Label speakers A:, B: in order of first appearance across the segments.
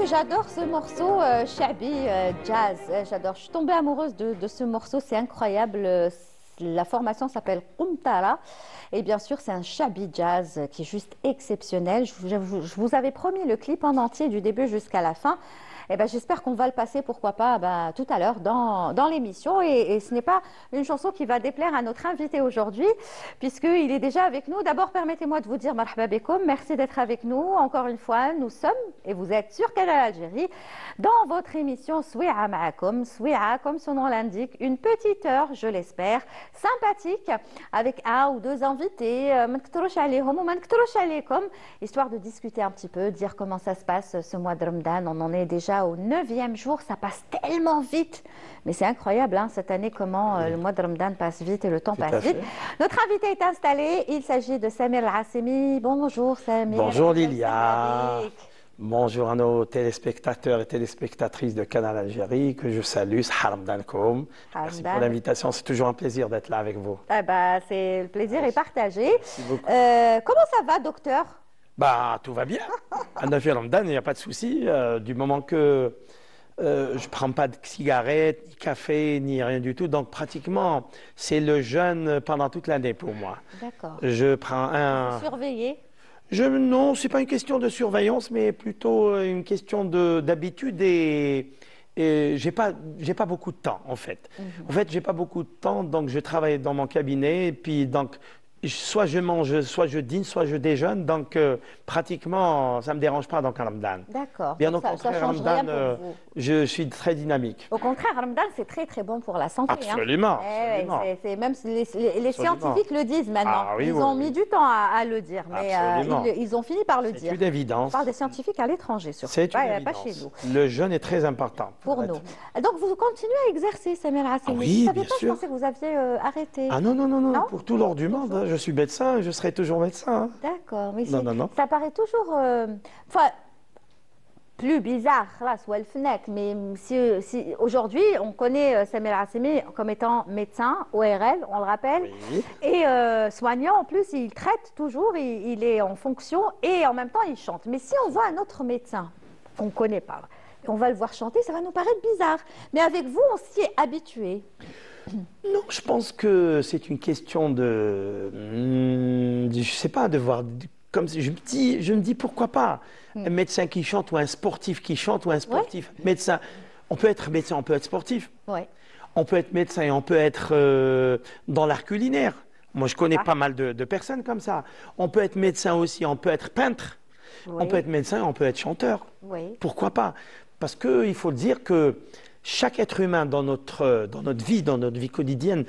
A: que j'adore ce morceau Shabi Jazz. J'adore. Je suis tombée amoureuse de ce morceau. C'est incroyable. La formation s'appelle Qumtara. Et bien sûr, c'est un Shabi Jazz qui est juste exceptionnel. Je vous avais promis le clip en entier du début jusqu'à la fin. Eh ben, j'espère qu'on va le passer, pourquoi pas, tout à l'heure dans l'émission. Et ce n'est pas une chanson qui va déplaire à notre invité aujourd'hui, puisqu'il est déjà avec nous. D'abord, permettez-moi de vous dire marhaba bekoum. Merci d'être avec nous. Encore une fois, nous sommes, et vous êtes sur Canal Algérie, dans votre émission Soui'a Ma'akoum. Soui'a, comme son nom l'indique, une petite heure, je l'espère, sympathique, avec un ou deux invités, histoire de discuter un petit peu, dire comment ça se passe ce mois de Ramadan. On en est déjà au 9e jour, ça passe tellement vite. Mais c'est incroyable, hein, cette année, comment le mois de Ramadan passe vite et le temps passe vite. Notre invité est installé, il s'agit de Samir Al-Assemi. Bonjour Samir.
B: Bonjour Lilia. Bonjour à nos téléspectateurs et téléspectatrices de Canal Algérie, que je salue. Ramadankoum. Merci pour l'invitation, c'est toujours un plaisir d'être là avec vous.
A: Ah bah, le plaisir est partagé.
B: Merci beaucoup.
A: Comment ça va, docteur?
B: Tout va bien. À 9 Ramadan, il n'y a pas de souci. Du moment que je ne prends pas de cigarettes, ni café, ni rien du tout. Donc, pratiquement, c'est le jeûne pendant toute l'année pour moi.
A: D'accord.
B: Je prends un...
A: Surveiller?
B: Non, ce n'est pas une question de surveillance, mais plutôt une question d'habitude et j'ai pas beaucoup de temps, en fait. En fait, j'ai pas beaucoup de temps, donc je travaille dans mon cabinet, et puis donc... Soit je mange, soit je dîne, soit je déjeune. Donc, pratiquement, ça ne me dérange pas dans un Ramadan.
A: D'accord.
B: Bien au contraire, Ramadan, je suis très dynamique.
A: Au contraire, Ramadan, c'est très, très bon pour la santé.
B: Absolument.
A: Hein. Même les scientifiques le disent maintenant.
B: Ah, oui,
A: ils ont mis du temps à le dire, mais ils ont fini par le dire.
B: C'est une évidence.
A: On parle des scientifiques à l'étranger, surtout.
B: C'est une évidence.
A: Pas chez nous.
B: Le jeûne est très important.
A: Pour nous. Donc, vous continuez à exercer, Samir Assemi.
B: Oui,
A: bien sûr. Je pensais que vous aviez arrêté.
B: Ah non. Pour tout l'or du monde, je suis médecin et je serai toujours médecin.
A: D'accord, mais
B: non.
A: Ça paraît toujours plus bizarre, là, soit le FNEC, mais si aujourd'hui, on connaît Samir Assemi comme étant médecin, ORL, on le rappelle,
B: oui.
A: Et soignant, en plus, il traite toujours, il est en fonction et en même temps, il chante. Mais si on voit un autre médecin qu'on ne connaît pas, on va le voir chanter, ça va nous paraître bizarre. Mais avec vous, on s'y est habitué.
B: Non, je pense que c'est une question je sais pas, de voir, comme je me dis pourquoi pas un médecin qui chante ou un sportif qui chante ou un sportif médecin. On peut être médecin, on peut être sportif.
A: Ouais.
B: On peut être médecin et on peut être dans l'art culinaire. Moi, je connais pas mal de personnes comme ça. On peut être médecin aussi, on peut être peintre. Oui. On peut être médecin et on peut être chanteur. Oui. Pourquoi pas? Parce qu'il faut dire que chaque être humain dans notre vie quotidienne,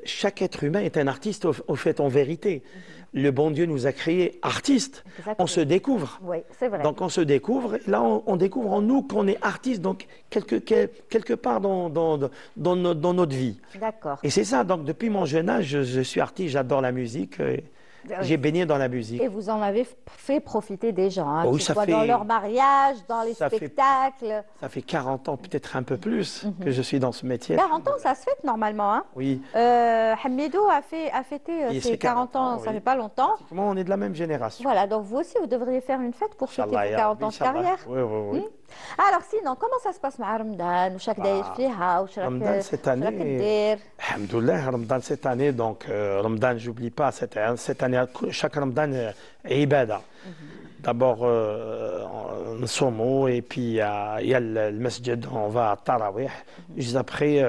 B: chaque être humain est un artiste au fait, en vérité. Le bon Dieu nous a créés artistes. Exactement. On se découvre.
A: Oui, c'est vrai.
B: Donc on se découvre. Et là, on découvre en nous qu'on est artiste, donc quelque part dans notre vie.
A: D'accord.
B: Et c'est ça. Donc depuis mon jeune âge, je suis artiste, j'adore la musique. J'ai baigné dans la musique.
A: Et vous en avez fait profiter des gens, hein,
B: oui,
A: que ce soit dans leur mariage, dans les spectacles.
B: Ça fait 40 ans, peut-être un peu plus, que je suis dans ce métier.
A: 40 ans, ça se fête normalement. Hein.
B: Oui.
A: Hamidou a fêté ses 40 ans, ça fait pas longtemps.
B: Pratiquement, on est de la même génération.
A: Voilà, donc vous aussi, vous devriez faire une fête pour fêter vos 40 ans de carrière.
B: Oui.
A: Alors sinon, comment ça se passe avec Ramadan?
B: Ramadan cette année, alhamdoulilah, Ramadan cette année, donc Ramadan, j'oublie pas, cette année, chaque Ramadan est ibada. D'abord, on somo et puis il y a le masjid, on va à Tarawih. Juste après,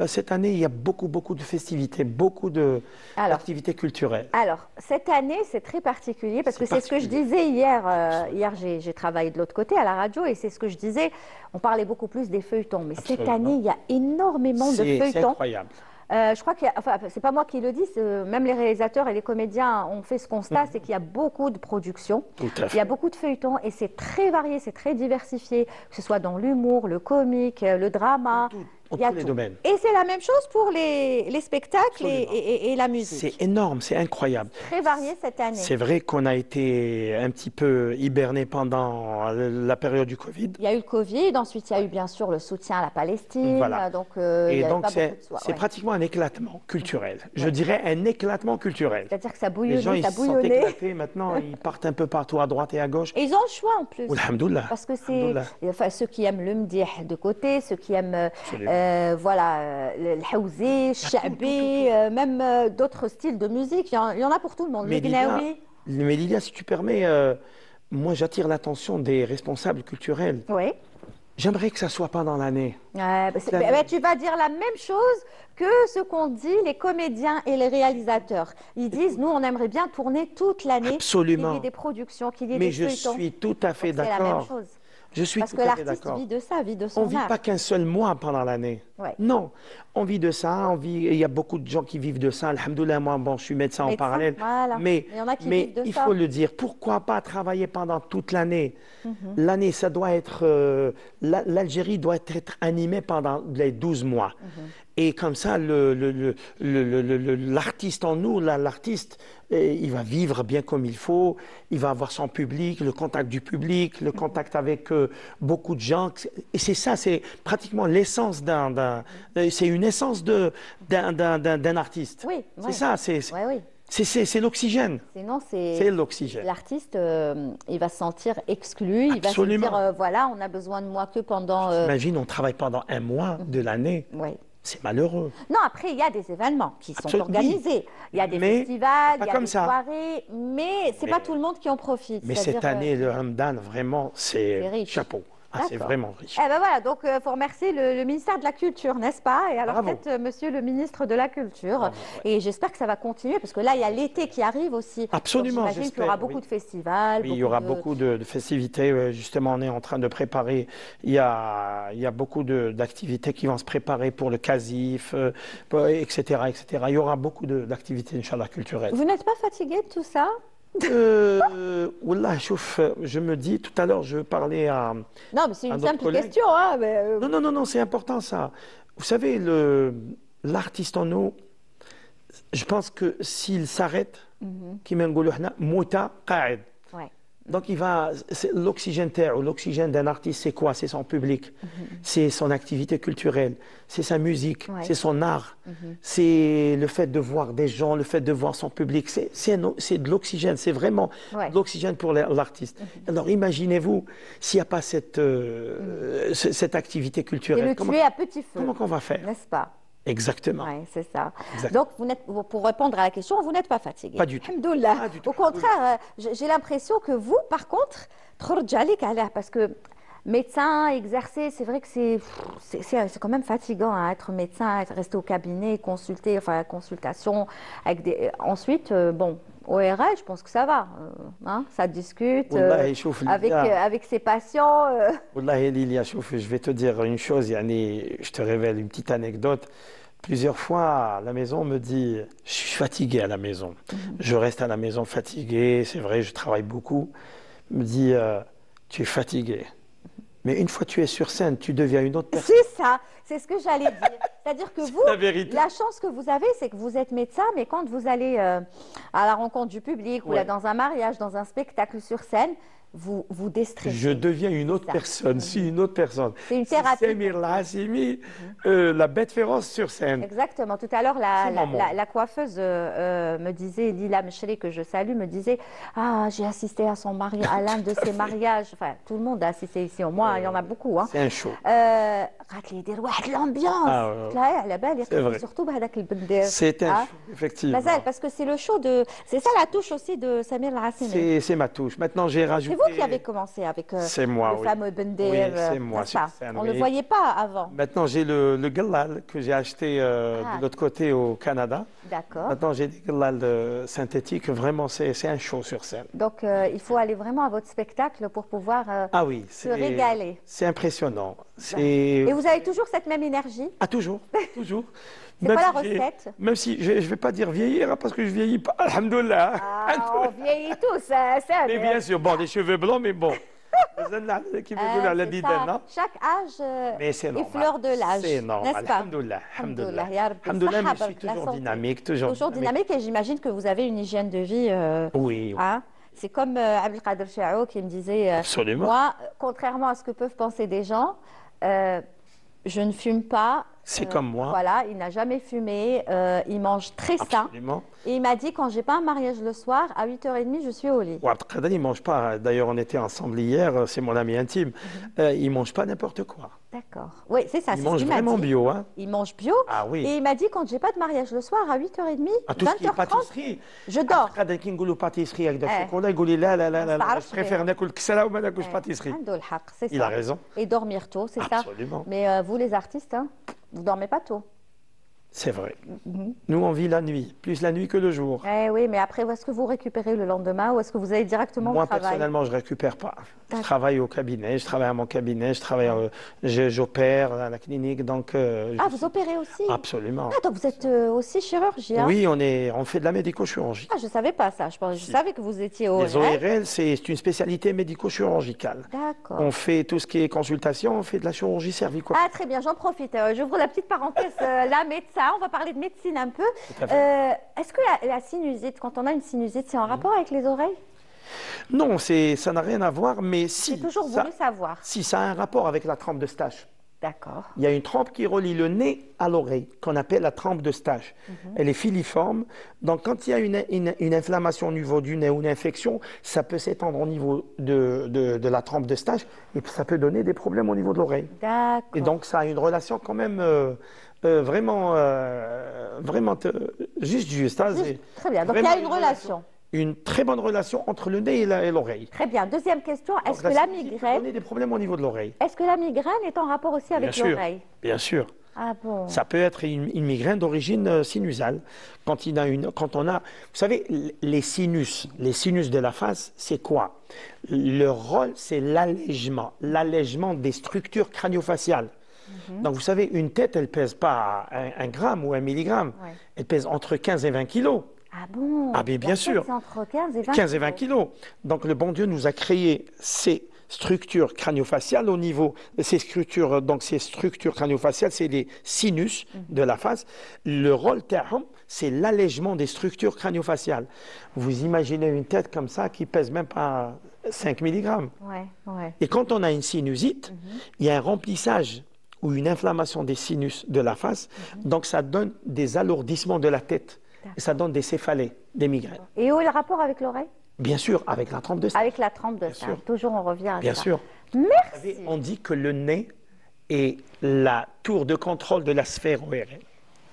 B: cette année, il y a beaucoup de festivités, beaucoup d'activités culturelles.
A: Alors, cette année, c'est très particulier parce que c'est ce que je disais hier. Hier, j'ai travaillé de l'autre côté à la radio et c'est ce que je disais. On parlait beaucoup plus des feuilletons. Mais cette année, il y a énormément de feuilletons.
B: C'est incroyable.
A: Je crois que, c'est pas moi qui le dis, même les réalisateurs et les comédiens ont fait ce constat, c'est qu'il y a beaucoup de productions, il y a beaucoup de feuilletons et c'est très varié, c'est très diversifié, que ce soit dans l'humour, le comique, le drama.
B: dans tous les domaines.
A: Et c'est la même chose pour les spectacles et la musique.
B: C'est énorme, c'est incroyable.
A: Très varié cette année.
B: C'est vrai qu'on a été un petit peu hiberné pendant la période du Covid.
A: Il y a eu le Covid, ensuite il y a eu bien sûr le soutien à la Palestine.
B: Voilà.
A: Donc,
B: et donc c'est pratiquement un éclatement culturel. Je dirais un éclatement culturel.
A: C'est-à-dire que ça bouillonnait,
B: les gens, ils
A: ça
B: se sont éclatés, maintenant ils partent un peu partout à droite et à gauche.
A: Et ils ont le choix en plus.
B: Alhamdoulilah.
A: Parce que c'est ceux qui aiment le mdih de côté, ceux qui aiment le haouzé, le sha'bi, même d'autres styles de musique. Il y en a pour tout le monde.
B: Mais Lilia, si tu permets, moi j'attire l'attention des responsables culturels.
A: Oui.
B: J'aimerais que ça soit pendant l'année.
A: Tu vas dire la même chose que ce qu'ont dit les comédiens et les réalisateurs. Ils disent, nous, on aimerait bien tourner toute l'année.
B: Absolument.
A: Qu'il y ait des productions, qu'il y ait
B: des
A: feuilletons.
B: Mais je suis tout à fait d'accord.
A: C'est la même chose.
B: Je suis
A: Parce
B: tout
A: que
B: à fait
A: l'artiste
B: d'accord.
A: vit de ça, vit de son
B: art. On ne vit pas qu'un seul mois pendant l'année.
A: Ouais.
B: Non, on vit de ça. Il y a beaucoup de gens qui vivent de ça. Alhamdoulilah, moi, je suis médecin en parallèle.
A: Voilà.
B: Mais il faut le dire. Pourquoi pas travailler pendant toute l'année? L'année, ça doit être... L'Algérie doit être animée pendant les 12 mois. Et comme ça, l'artiste en nous, l'artiste, il va vivre bien comme il faut, il va avoir son public, le contact du public, le contact avec beaucoup de gens. Et c'est ça, c'est pratiquement l'essence c'est une essence d'un artiste.
A: Oui,
B: c'est ça, c'est l'oxygène.
A: Sinon,
B: c'est l'oxygène.
A: L'artiste, il va se sentir exclu, il va se dire, voilà, on a besoin de moi que pendant...
B: Imagine, on travaille pendant un mois de l'année.
A: Oui.
B: C'est malheureux.
A: Non, après, il y a des événements qui sont organisés. Il y a des festivals, il y a des soirées, mais ce n'est pas tout le monde qui en profite.
B: Mais cette année, le Ramadan, vraiment, c'est chapeau. C'est vraiment riche.
A: Eh ben voilà, donc il faut remercier le ministère de la Culture, n'est-ce pas? Et alors peut-être monsieur le ministre de la Culture. Et j'espère que ça va continuer, parce que là, il y a l'été qui arrive aussi.
B: Absolument,
A: j'imagine qu'il y aura beaucoup de festivals.
B: Oui, il y aura beaucoup de festivités. Justement, on est en train de préparer. Il y a beaucoup d'activités qui vont se préparer pour le CASIF, etc., etc. Il y aura beaucoup d'activités, Inch'Allah, culturelles.
A: Vous n'êtes pas fatigué de tout ça?
B: Wallah, je me dis, tout à l'heure, je parlais à...
A: Non, mais c'est une simple question. Hein, mais
B: Non, c'est important ça. Vous savez, l'artiste en nous, je pense que s'il s'arrête, donc l'oxygène ou l'oxygène d'un artiste, c'est quoi? C'est son public, c'est son activité culturelle, c'est sa musique, c'est son art, c'est le fait de voir des gens, le fait de voir son public, c'est de l'oxygène, c'est vraiment de l'oxygène pour l'artiste. Alors imaginez-vous s'il n'y a pas cette activité culturelle.
A: Et le tuer à petit feu.
B: Comment qu'on va faire?
A: N'est-ce pas?
B: Exactement.
A: Oui, c'est ça. Donc, pour répondre à la question, vous n'êtes pas fatigué.
B: Pas du tout.
A: Au contraire, j'ai l'impression que vous, par contre, parce que médecin, exercer, c'est vrai que c'est quand même fatigant, hein, être médecin, rester au cabinet, consulter, enfin, consultation. Ensuite, ORL, je pense que ça va. Hein, ça discute avec ses patients.
B: Wallahi, Lilia, je vais te dire une chose, je te révèle une petite anecdote. Plusieurs fois, à la maison, on me dit, je suis fatigué à la maison. Je reste à la maison fatigué, c'est vrai, je travaille beaucoup. On me dit, tu es fatigué. Mais une fois que tu es sur scène, tu deviens une autre personne.
A: C'est ça, c'est ce que j'allais dire. C'est-à-dire que vous, la chance que vous avez, c'est que vous êtes médecin, mais quand vous allez à la rencontre du public, ou là dans un mariage, dans un spectacle sur scène, vous déstressez.
B: Je deviens une autre personne, une autre personne.
A: C'est une thérapie.
B: Samir Al-Hassimi, la bête féroce sur scène.
A: Exactement. Tout à l'heure, la coiffeuse me disait, Lila Mechri, que je salue, me disait, j'ai assisté à l'un de ses mariages. Enfin, tout le monde a assisté ici. Au moins, il y en a beaucoup. Hein.
B: C'est un show.
A: L'ambiance.
B: C'est vrai.
A: Surtout
B: c'est un show, effectivement.
A: Parce que c'est le show de... C'est ça la touche aussi de Samir Al-Hassimi.
B: C'est ma touche. Maintenant, j'ai rajouté...
A: C'est vous qui avez commencé avec le fameux Bender.
B: Oui, c'est moi.
A: On ne le voyait pas avant.
B: Maintenant, j'ai le Gallal que j'ai acheté de l'autre côté au Canada.
A: D'accord.
B: Maintenant, j'ai des Gallal synthétiques. Vraiment, c'est un show sur scène.
A: Donc, il faut aller vraiment à votre spectacle pour pouvoir se régaler.
B: C'est impressionnant.
A: Et vous avez toujours cette même énergie?
B: Toujours, toujours.
A: C'est quoi la recette?
B: Même si je ne vais pas dire vieillir, parce que je vieillis pas, alhamdoulilah.
A: On vieillit tous,
B: mais bien sûr, des cheveux blancs, mais bon.
A: Chaque âge est fleur de l'âge.
B: C'est normal.
A: Alhamdoulilah.
B: Alhamdoulilah, mais je suis toujours dynamique.
A: Toujours dynamique et j'imagine que vous avez une hygiène de vie.
B: Oui.
A: Hein? C'est comme Abdelkader Chao qui me disait
B: Absolument.
A: Moi, contrairement à ce que peuvent penser des gens, je ne fume pas.
B: C'est comme moi.
A: Voilà, il n'a jamais fumé, il mange très sain.
B: Absolument.
A: Et il m'a dit, quand j'ai pas un mariage le soir, à 8h30, je suis au lit.
B: Abdelkader, il ne mange pas. D'ailleurs, on était ensemble hier, c'est mon ami intime. Il ne mange pas n'importe quoi.
A: D'accord. Oui, c'est ça.
B: Il mange vraiment bio. Hein.
A: Il mange bio.
B: Ah oui.
A: Et il m'a dit, quand j'ai pas de mariage le soir, à 8h30,
B: tout ce qui est
A: 20h30,
B: pâtisserie.
A: je dors.
B: Abdelkader, qui نقولوا pâtisserie avec du chocolat, il dit là, je préfère ناكل كسرة وما ناكلش pâtisserie. Il a raison.
A: Et dormir tôt, c'est ça.
B: Absolument.
A: Mais vous, les artistes, hein, vous dormez pas tôt.
B: C'est vrai. Nous, on vit la nuit, plus la nuit que le jour.
A: Eh oui, mais après, est-ce que vous récupérez le lendemain ou est-ce que vous allez directement au travail?
B: Moi, personnellement, je ne récupère pas. Je travaille au cabinet, je travaille à mon cabinet, j'opère à la clinique. Donc,
A: vous opérez aussi?
B: Absolument.
A: Ah, donc vous êtes aussi chirurgien?
B: Oui, on fait de la médico-chirurgie.
A: Ah, je ne savais pas ça. Je savais que vous étiez ORL.
B: Les ORL, c'est une spécialité médico-chirurgicale.
A: D'accord.
B: On fait tout ce qui est consultation, on fait de la chirurgie cervicale.
A: Ah, très bien, j'en profite. J'ouvre la petite parenthèse. La médecin, on va parler de médecine un peu. Est-ce que la sinusite, quand on a une sinusite, c'est en rapport avec les oreilles?
B: Non, ça n'a rien à voir, mais si.
A: J'ai toujours voulu savoir.
B: Si, ça a un rapport avec la trempe de Stache.
A: D'accord.
B: Il y a une trempe qui relie le nez à l'oreille, qu'on appelle la trempe de Stache. Elle est filiforme. Donc, quand il y a une inflammation au niveau du nez ou une infection, ça peut s'étendre au niveau de la trempe de Stache et ça peut donner des problèmes au niveau de l'oreille.
A: D'accord.
B: Et donc, ça a une relation quand même vraiment juste. Hein,
A: très bien. Donc, il y a une relation.
B: Une très bonne relation entre le nez et l'oreille.
A: Très bien. Deuxième question, est-ce que la migraine...
B: peut donner des problèmes au niveau de l'oreille.
A: Est-ce que la migraine est en rapport aussi avec l'oreille?
B: Bien sûr.
A: Ah bon?
B: Ça peut être une migraine d'origine sinusale. Quand on a... Vous savez, les sinus de la face, c'est quoi? Leur rôle, c'est l'allègement des structures crânio-faciales. Donc, vous savez, une tête, elle ne pèse pas 1 gramme ou 1 milligramme. Ouais. Elle pèse entre 15 et 20 kilos.
A: Ah bon?
B: Ah bien sûr.
A: Entre 15 et 20
B: 15 et 20 kilos. Donc, le bon Dieu nous a créé ces structures crânio-faciales au niveau de ces structures. Donc, ces structures crânio-faciales, c'est les sinus de la face. Le rôle terme, c'est l'allègement des structures crânio-faciales. Vous imaginez une tête comme ça qui pèse même pas 5 milligrammes.
A: Ouais.
B: Et quand on a une sinusite, il y a un remplissage ou une inflammation des sinus de la face. Donc, ça donne des alourdissements de la tête. Et ça donne des céphalées, des migraines.
A: Et où est le rapport avec l'oreille?
B: Bien sûr, avec la trempe de Stache.
A: Avec la trempe de Stache. Toujours, on revient à ça.
B: Bien sûr.
A: Merci.
B: Vous savez, on dit que le nez est la tour de contrôle de la sphère ORL.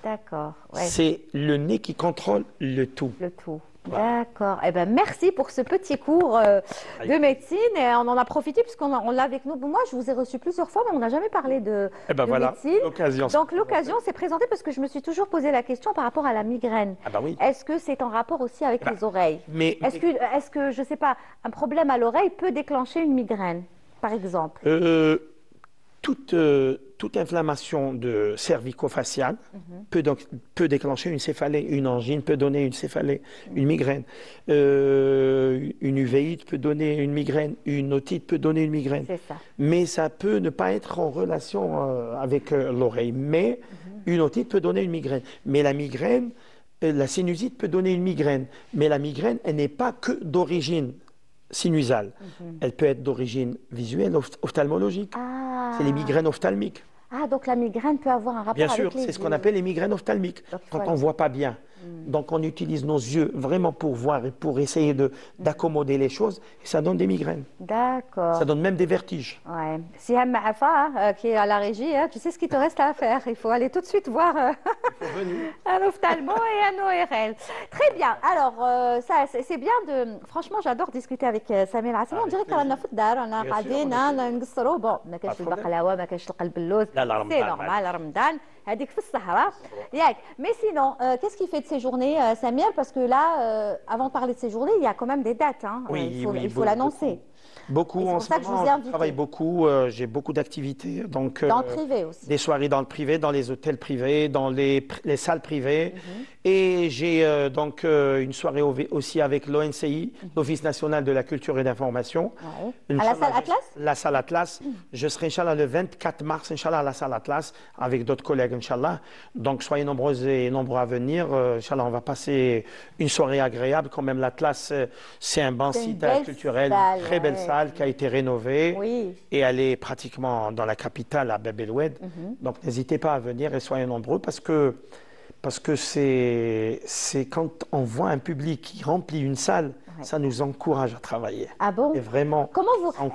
A: D'accord. Ouais.
B: C'est le nez qui contrôle le tout.
A: Le tout. D'accord. Eh ben, merci pour ce petit cours de médecine. Et on en a profité puisqu'on l'a avec nous. Moi, je vous ai reçu plusieurs fois, mais on n'a jamais parlé de médecine. Donc, l'occasion s'est présentée parce que je me suis toujours posé la question par rapport à la migraine.
B: Ah bah oui.
A: Est-ce que c'est en rapport aussi avec les oreilles? Est-ce que, je ne sais pas, un problème à l'oreille peut déclencher une migraine, par exemple?
B: Toute inflammation de cervico-faciale peut déclencher une céphalée. Une angine peut donner une céphalée, une migraine. Une uvéite peut donner une migraine. Une otite peut donner une migraine.
A: C'est ça.
B: Mais ça peut ne pas être en relation avec l'oreille. Mais une otite peut donner une migraine. Mais la migraine, la sinusite peut donner une migraine. Mais la migraine, elle n'est pas que d'origine sinusale. Elle peut être d'origine visuelle, ophtalmologique. C'est les migraines ophtalmiques.
A: Ah, donc la migraine peut avoir un rapport avec les yeux.
B: Bien sûr, c'est ce qu'on appelle les migraines ophtalmiques, quand on ne voit pas bien. Donc on utilise nos yeux vraiment pour voir et pour essayer d'accommoder les choses, et ça donne des migraines.
A: D'accord.
B: Ça donne même des vertiges.
A: Ouais. Si Maafa, qui est à la régie, tu sais ce qu'il te reste à faire. Il faut aller tout de suite voir un ophtalmo et un ORL. Très bien. Alors, c'est bien de... Franchement, j'adore discuter avec Samir Assani. On dirait qu'on a fait d'art, on a قاعدين نقصروا. Bon, ما كاش البقلاوه ما كاش القلب اللوز. C'est normal, Ramadan. هذيك في الصحراء ياك. Mais sinon, qu'est-ce qui fait de ces journées, Samir? Parce que là, avant de parler de ces journées, il y a quand même des dates. Hein.
B: Oui,
A: Il faut l'annoncer.
B: Beaucoup, en ce moment, je travaille beaucoup, j'ai beaucoup d'activités. Donc,
A: dans le privé aussi.
B: Des soirées dans le privé, dans les hôtels privés, dans les salles privées. Et j'ai donc une soirée aussi avec l'ONCI, l'Office national de la culture et d'information.
A: À la salle Atlas?
B: La salle Atlas. Je serai, Inch'Allah, le 24 mars, Inch'Allah, à la salle Atlas, avec d'autres collègues, Inch'Allah. Donc, soyez nombreuses et nombreux à venir. Inch'Allah, on va passer une soirée agréable. Quand même, l'Atlas, c'est un bon site culturel, très belle salle qui a été rénovée et elle est pratiquement dans la capitale à Bab El Oued. Donc n'hésitez pas à venir et soyez nombreux parce que c'est quand on voit un public qui remplit une salle, ça nous encourage à travailler.
A: Ah bon?
B: Et vraiment.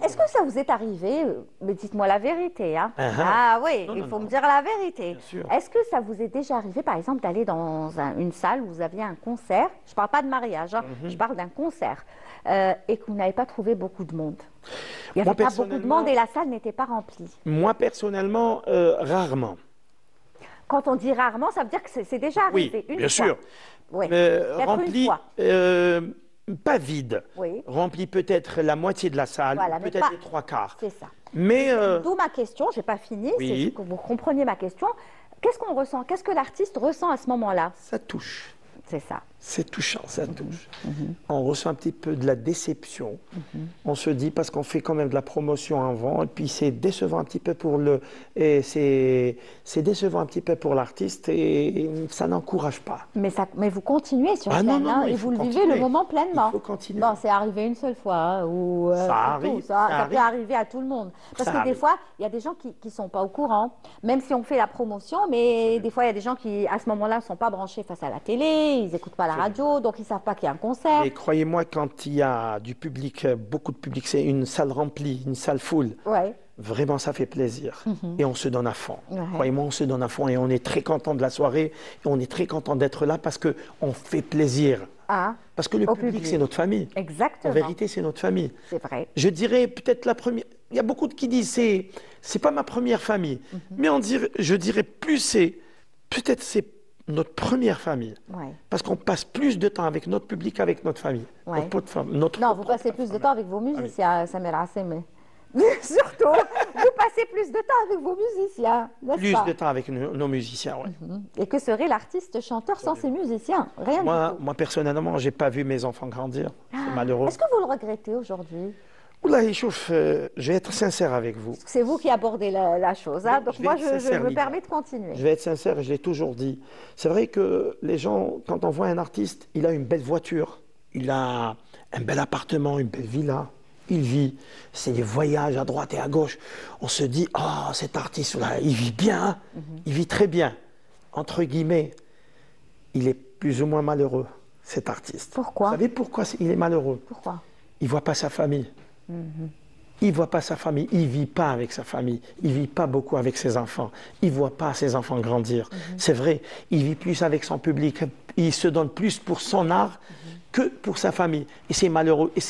A: Est-ce que ça vous est arrivé? Mais dites-moi la vérité. Hein. Ah oui, il faut me dire la vérité. Est-ce que ça vous est déjà arrivé, par exemple, d'aller dans une salle où vous aviez un concert? Je ne parle pas de mariage, hein, je parle d'un concert. Et que vous n'avez pas trouvé beaucoup de monde. Il n'y avait pas beaucoup de monde et la salle n'était pas remplie.
B: Moi, personnellement, rarement.
A: Quand on dit rarement, ça veut dire que c'est déjà arrivé une fois.
B: Bien sûr.
A: Oui.
B: Rempli, pas vide.
A: Oui.
B: Rempli peut-être la moitié de la salle, peut-être les 3/4.
A: C'est ça.
B: Mais
A: d'où ma question, je n'ai pas fini, c'est que vous compreniez ma question. Qu'est-ce qu'on ressent? Qu'est-ce que l'artiste ressent à ce moment-là?
B: Ça touche.
A: C'est ça.
B: C'est touchant, ça touche. On ressent un petit peu de la déception. On se dit, parce qu'on fait quand même de la promotion avant, et puis c'est décevant un petit peu pour c'est décevant un petit peu pour l'artiste et ça n'encourage pas.
A: Mais vous continuez sur scène et vous le vivez le moment pleinement.
B: Il faut continuer.
A: Bon, c'est arrivé une seule fois, hein, ou
B: ça arrive.
A: Ça peut arriver à tout le monde. Parce que des fois, il y a des gens qui ne sont pas au courant, même si on fait la promotion, mais des fois, il y a des gens qui, à ce moment-là, ne sont pas branchés face à la télé, ils n'écoutent pas la radio, donc ils ne savent pas qu'il y a un concert.
B: Et croyez-moi, quand il y a du public, beaucoup de public, c'est une salle remplie, une salle full. Vraiment, ça fait plaisir. Et on se donne à fond. Croyez-moi, on se donne à fond et on est très content de la soirée et on est très content d'être là parce qu'on fait plaisir. Parce que le public, c'est notre famille.
A: Exactement.
B: En vérité, c'est notre famille.
A: C'est vrai.
B: Je dirais peut-être la première. Il y a beaucoup qui disent c'est pas ma première famille. Mais je dirais plus peut-être c'est notre première famille. Parce qu'on passe plus de temps avec notre public qu'avec notre famille.
A: Non, vous passez plus de temps avec vos musiciens, Samir Hassémi. Surtout, vous passez plus de temps avec vos musiciens.
B: Plus de temps avec nos musiciens, oui.
A: Et que serait l'artiste chanteur sans ses musiciens? Rien du tout.
B: Moi, personnellement, je n'ai pas vu mes enfants grandir. C'est malheureux.
A: Est-ce que vous le regrettez aujourd'hui?
B: Oula, Chouf, je vais être sincère avec vous.
A: C'est vous qui abordez la chose, hein? Donc moi, je me permets de continuer.
B: Je vais être sincère et je l'ai toujours dit. C'est vrai que les gens, quand on voit un artiste, il a une belle voiture, il a un bel appartement, une belle villa, il vit, c'est des voyages à droite et à gauche. On se dit, oh, cet artiste-là, il vit bien, il vit très bien. Entre guillemets, il est plus ou moins malheureux, cet artiste.
A: Pourquoi?
B: Vous savez pourquoi il est malheureux?
A: Pourquoi?
B: Il ne voit pas sa famille. Il ne voit pas sa famille, il ne vit pas avec sa famille, il ne vit pas beaucoup avec ses enfants, il ne voit pas ses enfants grandir. C'est vrai, il vit plus avec son public, il se donne plus pour son art que pour sa famille. Et c'est malheureux. Et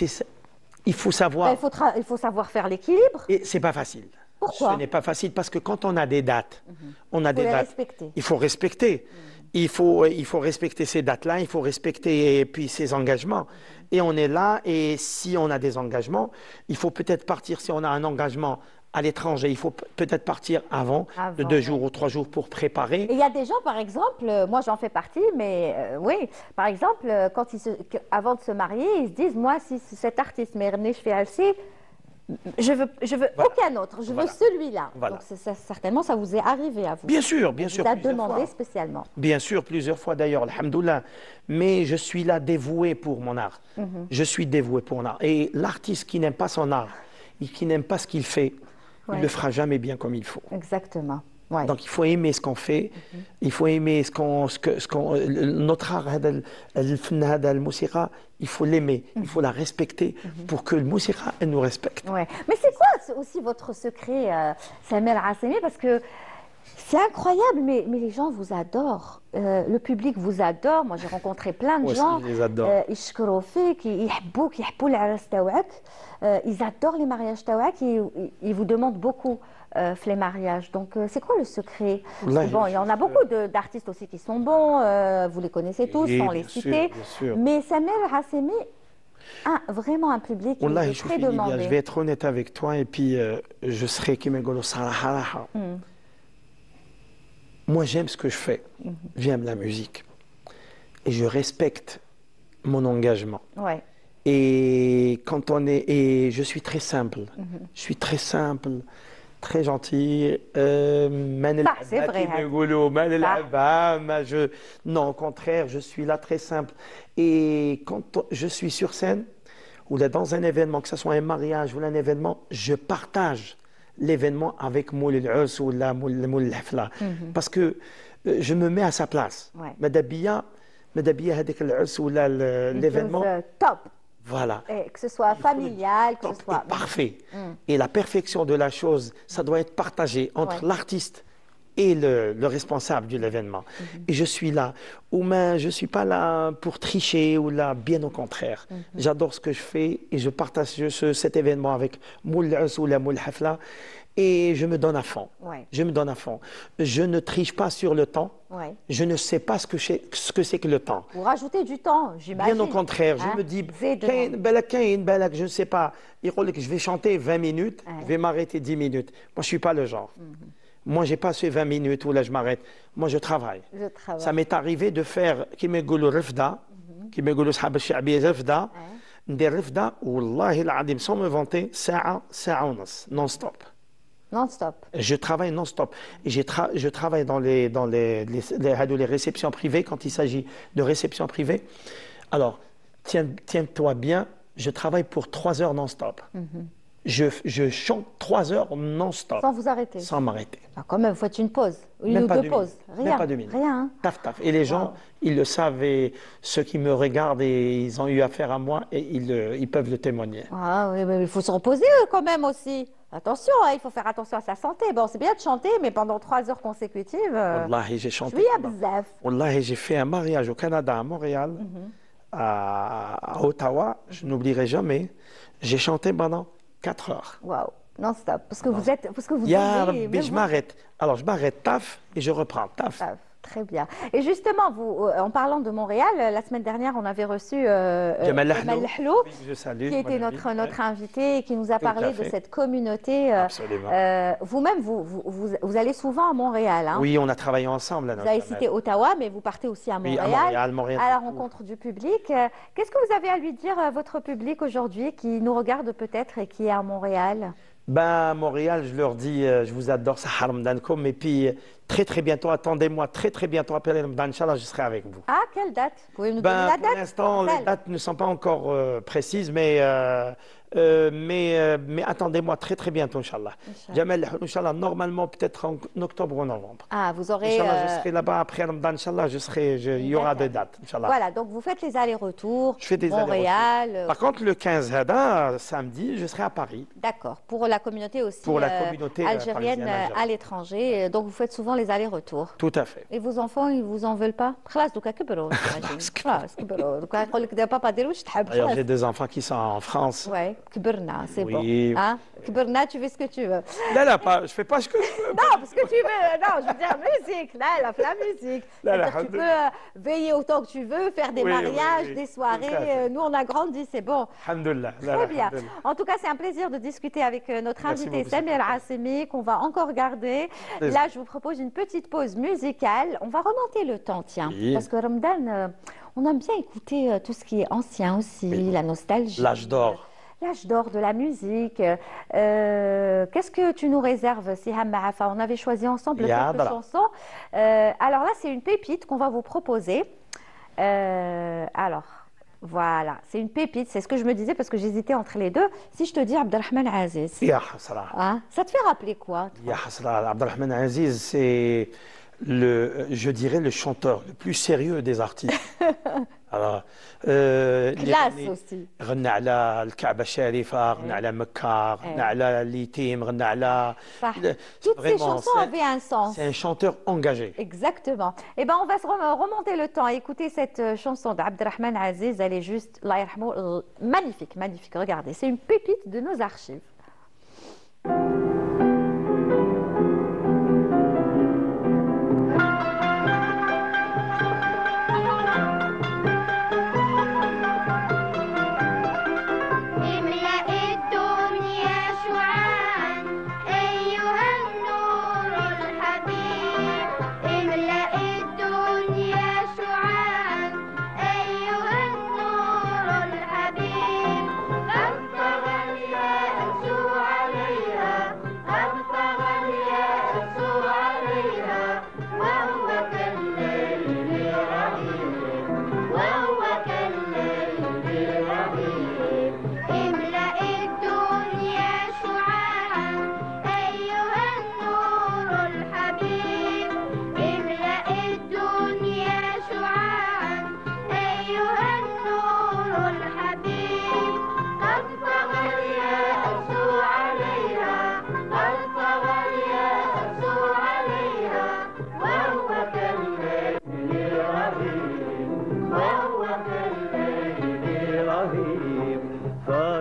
B: il faut savoir...
A: Il faut savoir faire l'équilibre.
B: Et ce n'est pas facile.
A: Pourquoi?
B: Ce n'est pas facile parce que quand on a des dates,
A: respecter.
B: Il faut respecter. Il faut respecter ces dates-là, il faut respecter puis ces engagements. Et on est là, et si on a des engagements, il faut peut-être partir, si on a un engagement à l'étranger, il faut peut-être partir avant de 2 jours ou 3 jours pour préparer.
A: Et il y a des gens, par exemple, moi j'en fais partie, mais oui, par exemple, avant de se marier, ils se disent, moi, si cet artiste m'est revenu, je fais assez, je veux aucun autre, je veux celui-là. Donc certainement, ça vous est arrivé à vous.
B: Bien sûr, bien sûr.
A: Vous a demandé spécialement.
B: Bien sûr, plusieurs fois d'ailleurs, alhamdoulilah. Mais je suis là dévoué pour mon art. Je suis dévoué pour mon art. Et l'artiste qui n'aime pas son art, et qui n'aime pas ce qu'il fait, il ne le fera jamais bien comme il faut.
A: Exactement.
B: Donc il faut aimer ce qu'on fait, il faut aimer notre art, le musiqa, il faut l'aimer, il faut la respecter pour que le musiqa, elle nous respecte.
A: Mais c'est quoi aussi votre secret, Samir Hassémi? Parce que C'est incroyable, mais les gens vous adorent. Le public vous adore. Moi, j'ai rencontré plein de gens.
B: Moi aussi, je les adore.
A: يشكروا فيك يحبوك يحبوا العرس تاوعك. Ils adorent les mariages تاوعك. Ils vous demandent beaucoup les mariages. Donc, c'est quoi le secret? Bon, il y en a beaucoup d'artistes aussi qui sont bons. Vous les connaissez tous, sans les citer.
B: Bien sûr.
A: Mais Samer Hassemi a vraiment un public qui est très demandé.
B: Je vais être honnête avec toi et puis je serai qui me صراحة. Moi, j'aime ce que je fais. J'aime la musique. Et je respecte mon engagement.
A: Ouais.
B: Et quand on est... Et je suis très simple. Je suis très simple, très gentil.
A: C'est vrai.
B: Non, au contraire, je suis là très simple. Et quand je suis sur scène, ou là dans un événement, que ce soit un mariage ou un événement, je partage l'événement avec Moul el-Us ou la Moul el-Hafla. Parce que je me mets à sa place. Madabia hadik el-Us ou l'événement.
A: Top.
B: Voilà.
A: Et que ce soit familial, que ce soit...
B: Parfait. Et la perfection de la chose, ça doit être partagé entre l'artiste et le responsable de l'événement. Et je suis là. Je ne suis pas là pour tricher ou là, bien au contraire. J'adore ce que je fais et je partage cet événement avec Moul el-Us ou la Moul el-Hafla. Et je me donne à fond. Je me donne à fond. Je ne triche pas sur le temps. Je ne sais pas ce que c'est que le temps.
A: Vous rajoutez du temps, j'imagine.
B: Bien au contraire. Je me dis, je ne sais pas. Je vais chanter 20 minutes, je vais m'arrêter 10 minutes. Moi, je ne suis pas le genre. Moi, je n'ai pas ces 20 minutes où là, je m'arrête. Moi, je travaille. Ça m'est arrivé de faire, qui me goulou rifda, qui me goulou sahab al-sha'bi rifda, des rifda, wallahi al-adim, sans me vanter, sa'a non-stop.
A: Non-stop.
B: Je travaille non-stop. Je travaille dans les réceptions privées, quand il s'agit de réceptions privées. Alors, tiens-toi bien, je travaille pour 3 heures non-stop. Je chante 3 heures non-stop.
A: Sans vous arrêter.
B: Sans m'arrêter.
A: Ah, quand même, vous faites une pause. Une ou deux pauses. Rien.
B: Même pas 2 minutes.
A: Rien.
B: Taf, taf. Et les gens, ils le savent, et ceux qui me regardent et ils ont eu affaire à moi, et ils peuvent le témoigner.
A: Ah oui, mais il faut se reposer quand même aussi. Attention, il faut faire attention à sa santé. Bon, c'est bien de chanter, mais pendant 3 heures consécutives.
B: Wallahi, j'ai chanté. Wallahi, j'ai fait un mariage au Canada, à Montréal, à Ottawa. Je n'oublierai jamais. J'ai chanté pendant 4 heures.
A: Waouh, non-stop. Parce que vous êtes. Parce que vous
B: je m'arrête. Alors, je m'arrête, taf, et je reprends, taf.
A: Très bien. Et justement, en parlant de Montréal, la semaine dernière, on avait reçu Jamal Hlou, qui était notre invité et qui nous a parlé de cette communauté.
B: Absolument.
A: Vous-même, vous allez souvent à Montréal. Hein?
B: Oui, on a travaillé ensemble.
A: Vous avez cité Ottawa, mais vous partez aussi à Montréal, à la rencontre du public. Qu'est-ce que vous avez à lui dire, votre public aujourd'hui, qui nous regarde peut-être et qui est à Montréal?
B: Montréal, je leur dis, je vous adore, Sahar Ramadankoum. Et puis, très bientôt, attendez-moi, très bientôt, après Ramadan, Inch'Allah, je serai avec vous.
A: Ah, quelle date? Vous pouvez nous donner la date?
B: Pour l'instant, les dates ne sont pas encore précises, mais attendez-moi très bientôt, Inch'Allah. Jamal Hlou, Inch'Allah, normalement, peut-être en octobre ou novembre.
A: Ah, vous aurez...
B: Inch'Allah, je serai là-bas après Ramadan, Inch'Allah, il y aura des dates, Inch'Allah.
A: Voilà, donc vous faites les allers-retours,
B: je fais des
A: Montréal...
B: Par contre, le 15 samedi, je serai à Paris.
A: D'accord, pour la communauté aussi
B: pour la communauté
A: algérienne à l'étranger. Donc, vous faites souvent les allers-retours.
B: Tout à fait.
A: Et vos enfants, ils vous en veulent pas?
B: J'ai 2 enfants qui sont en France.
A: Oui, Kiberna, c'est bon. Hein? Kiberna, tu fais ce que tu veux.
B: Là, je fais pas ce que je veux.
A: Non, parce que tu veux. Non, je veux dire musique. Là, la musique. Tu peux veiller autant que tu veux, faire des mariages, des soirées. Nous, on a grandi, c'est bon.
B: Alhamdulillah.
A: Très bien. En tout cas, c'est un plaisir de discuter avec notre invité Samer Hassemi, qu'on va encore garder. Là, je vous propose une petite pause musicale. On va remonter le temps, tiens. Parce que Ramadan, on aime bien écouter tout ce qui est ancien aussi, la nostalgie.
B: L'âge d'or.
A: L'âge d'or de la musique. Qu'est-ce que tu nous réserves, Siham Maafa? On avait choisi ensemble quelques chansons. Alors là, c'est une pépite qu'on va vous proposer. Alors, voilà, c'est une pépite. C'est ce que je me disais parce que j'hésitais entre les deux. Si je te dis Abdelrahman Aziz,
B: Ya Hasra.
A: Ça te fait rappeler quoi?
B: Ya Hasra, Abdelrahman Aziz, c'est je dirais, le chanteur le plus sérieux des artistes. Alors,
A: classe aussi.
B: غنى على الكعبة الشريفة، غنى على مكة، غنى على اليتيم، غنى على...
A: Toutes ces chansons avaient un sens.
B: C'est un chanteur engagé.
A: Exactement. Eh ben, on va se remonter le temps. Écoutez cette chanson d'Abdelrahman Aziz. Elle est juste, Allah yarhamou, magnifique, magnifique. Regardez, c'est une pépite de nos archives.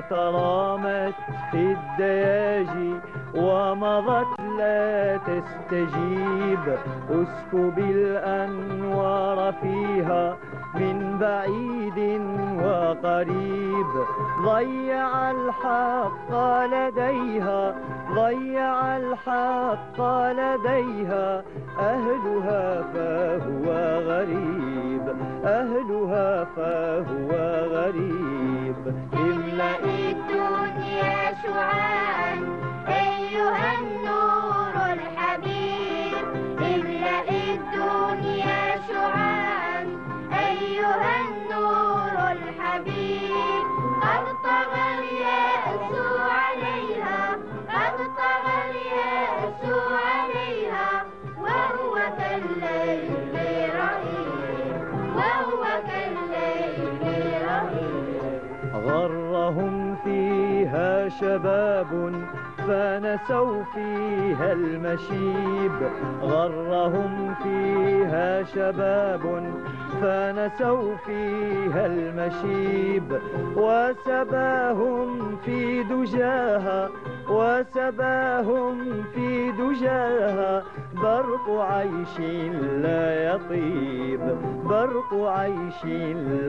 C: ترامت في الدياجي ومضت لا تستجيب اسكب الأنوار فيها من بعيد وقريب ضيع الحق لديها ضيع الحق لديها أهلها فهو غريب أهلها فهو غريب
D: املأ الدنيا شعاعا أيها النور الحبيب املأ الدنيا شعاعا أيها النور الحبيب قد طغى اليأس عليها قد طغى اليأس عليها وهو كالليل رهيب وهو كالليل رهيب
C: غرهم فيها شباب فنسوا فيها المشيب غرهم فيها شباب فنسوا فيها المشيب وسباهم في دجاها وسباهم في دجاها برق عيش لا يطيب برق عيش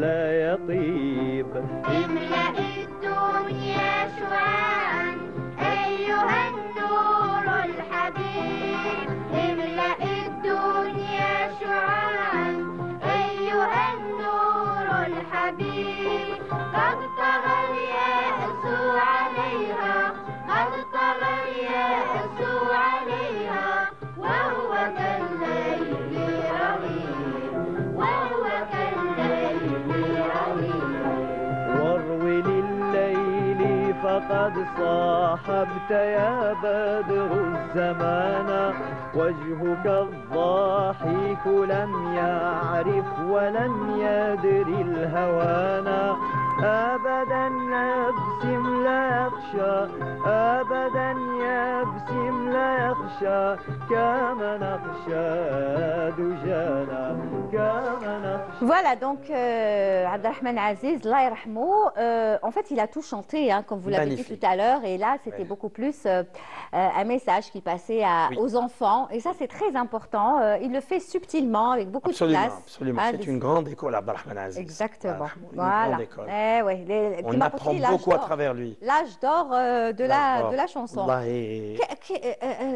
C: لا يطيب
D: املأ الدنيا شعاعا أيها النور الحبيب املأ الدنيا شعاعا أيها النور الحبيب قد طغى اليأس عليها قد طغى اليأس عليها وهو كالليل رهيب وهو كالليل رهيب
C: واروي لليل فقد صاحبت يا بدر الزمان وجهك الضاحك لم يعرف ولن يدري الهوانا أبدا يبسم لا يخشى أبدا يبسم لا يخشى كما نخشى دجانا كما نخشى.
A: Voilà donc Abdelrahman Aziz, Allah yarhamou, en fait il a tout chanté hein, comme vous l'avez dit tout à l'heure et là c'était beaucoup plus un message qui passait aux enfants et ça c'est très important, il le fait subtilement avec beaucoup de classe.
B: Absolument, c'est une grande école Abdelrahman Aziz.
A: Exactement,
B: voilà. On apprend beaucoup à travers lui.
A: L'âge d'or de la chanson.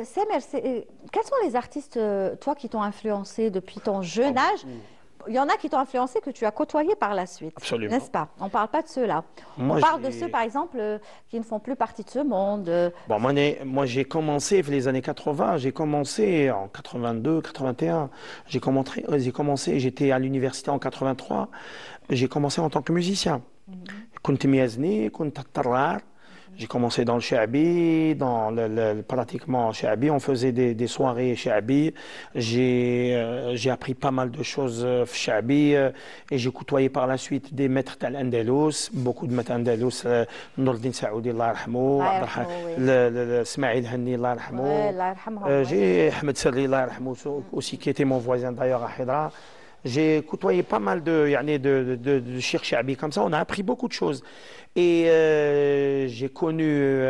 A: Samer, quels sont les artistes, toi, qui t'ont influencé depuis ton jeune âge? Il y en a qui t'ont influencé que tu as côtoyé par la suite.
B: Absolument.
A: N'est-ce pas? On ne parle pas de ceux-là. On parle de ceux, par exemple, qui ne font plus partie de ce monde.
B: Bon, moi j'ai commencé les années 80, j'ai commencé en 82, 81. J'ai commencé, j'étais à l'université en 83. J'ai commencé en tant que musicien. كنت ميازني كنت الطرار J'ai commencé dans le Chaabi, pratiquement Chaabi. On faisait des soirées Chaabi. J'ai appris pas mal de choses Chaabi et j'ai côtoyé par la suite des maîtres d'Al-Andalus, beaucoup de maîtres d'Andalus, Nourdine Saoudi, Allah yarhamou, Smaïl Hanni, Allah yarhamou. J'ai Ahmed Serri, Allah yarhamou, aussi qui était mon voisin d'ailleurs à Hydra. J'ai côtoyé pas mal de Cheikh Chaabi comme ça. On a appris beaucoup de choses. Et j'ai connu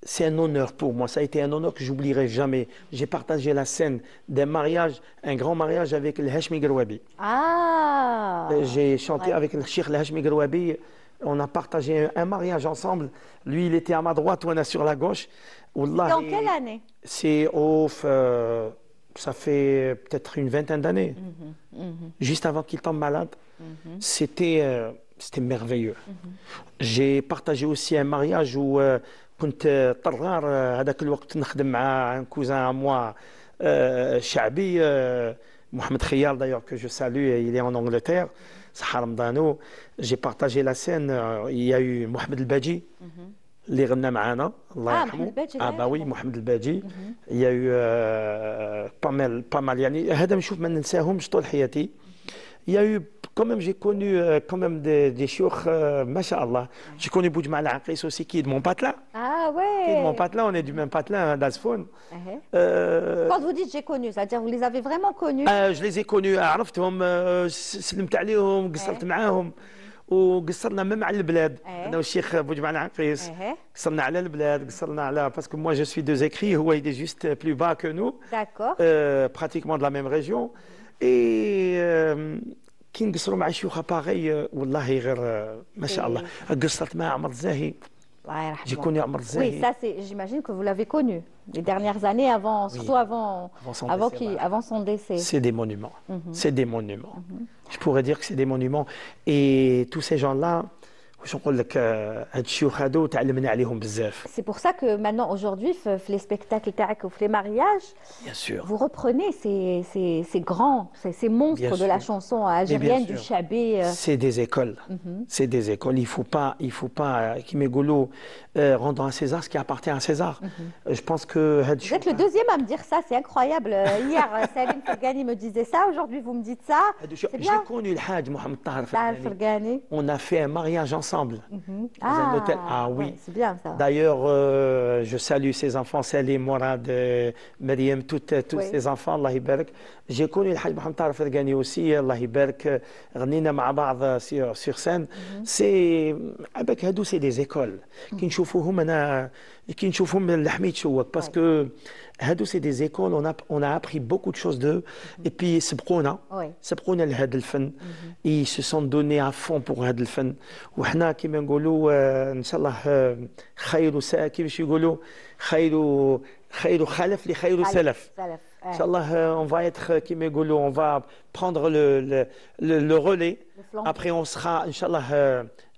B: c'est un honneur pour moi. Ça a été un honneur que j'oublierai jamais. J'ai partagé la scène d'un mariage, un grand mariage avec le Hachmi Grouabi.
A: Ah!
B: J'ai chanté avec le Cheikh Hachmi Grouabi. On a partagé un mariage ensemble. Lui, il était à ma droite, on est sur la gauche.
A: C'était en quelle année?
B: C'est ça fait peut-être une vingtaine d'années. Juste avant qu'il tombe malade. C'était merveilleux. J'ai partagé aussi un mariage où كنت طرار هذاك الوقت نخدم مع un cousin à moi شعبي Mohamed Khiyal d'ailleurs que je salue, il est en Angleterre. Sahar Mdano. J'ai partagé la scène. Il y a eu Mohamed El Badji. اللي غنى معانا الله يرحمه bah oui Mohamed El Badji. Il y a eu pas mal يعني هذا نشوف ما ننساهمش طول حياتي. Il y a eu quand même j'ai connu quand même des chouchs machallah. J'ai connu Boudjma Al-Aqis aussi qui est de mon patelin.
A: Ah ouais.
B: Qui est de mon patelin, on est du même patelin d'Azfoun.
A: Quand vous dites j'ai connu, c'est-à-dire vous les avez vraiment connus?
B: Je les ai connus, عرفتهم, سلمت عليهم, قصرت معاهم. وقصرنا même على البلاد انا والشيخ بوجمع العقيس قصرنا على البلاد قصرنا على parce que moi je suis deux écrits هو il est juste plus bas que nous
A: d'accord
B: pratiquement de la même région et كي نقصروا مع شيوخ باغي والله غير ما شاء الله قصرت مع عمر الزاهي j'ai connu Amr Zahi.
A: Oui, ça c'est, j'imagine que vous l'avez connu les dernières années avant, surtout avant son décès.
B: C'est des monuments. C'est des monuments. Je pourrais dire que c'est des monuments. Et tous ces gens-là,
A: c'est pour ça que maintenant, aujourd'hui, les spectacles, les mariages,
B: bien sûr,
A: vous reprenez ces grands, ces monstres de la chanson algérienne, du Chabé.
B: C'est des écoles. C'est des écoles. Il faut pas, Kimegolo, rendant à César ce qui appartient à César. Je pense que...
A: Vous êtes le deuxième à me dire ça, c'est incroyable. Hier, Salim Fergani me disait ça, aujourd'hui vous me dites ça.
B: J'ai connu le Hajj Mohamed Tahar Fergani. On a fait un mariage ensemble. Dans un hôtel. Ah oui,
A: ouais, c'est bien ça.
B: D'ailleurs, je salue ses enfants, Salim, Mourad, Mariam, tous ses enfants, Allah يبارك. J'ai connu le Hajj Mohamed Tahar Fergani aussi, Allah يبارك. غنينا مع بعض sur scène. C'est avec هادو c'est des écoles. كي نشوفوهم أنا كي نشوفهم لحميت شوك parce que هادو c'est des écoles, on a appris beaucoup de choses d'eux et puis سبقونا لهذا الفن. Ils se sont donnés à fond pour هذا الفن وحنا كيما نقولوا ان شاء الله خير كيفاش يقولوا خير خلف لخير سلف. Inch'Allah, on va être, on va prendre le relais. Après, on sera, Inch'Allah,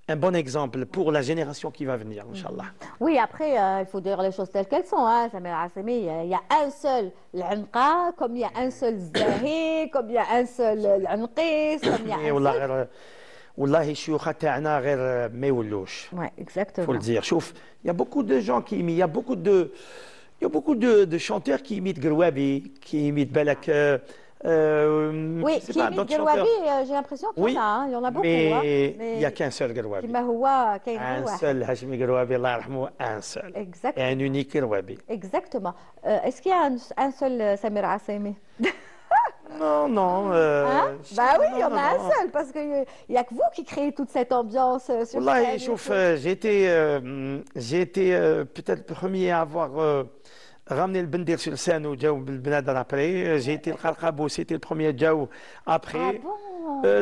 B: un bon exemple pour la génération qui va venir, Inch'Allah.
A: Oui, après, il faut dire les choses telles qu'elles sont. Hein. Il y a un seul l'Anqa, comme il y a un seul Zahi, comme il y a un seul l'Anqis, comme il y a un seul...
B: والله الشيوخ تاعنا غير ما يولوش.
A: Ouais, exactement.
B: Faut le dire. شوف, il y a beaucoup de gens qui imitent, il y a beaucoup de chanteurs qui imitent Grouabi, qui imitent Balak.
A: Oui, qui imitent Grouabi, j'ai l'impression qu'il y en a, hein, il y en a beaucoup.
B: Mais il n'y a qu'un seul Grouabi. Un seul Hachmi Grouabi, Allah yarhamou, un seul.
A: Exactement.
B: Et un unique Grouabi.
A: Exactement. Est-ce qu'il y a un seul Samir Assaimi?
B: Non.
A: Bah oui, il y en a un seul, parce qu'il n'y a que vous qui créez toute cette ambiance sur
B: Wallah, j'ai été peut-être le premier à avoir ramené le Bendir sur scène ou Djaou Belbenadar après. J'ai été le Kharkabo, c'était le premier Djaou après.
A: Ah bon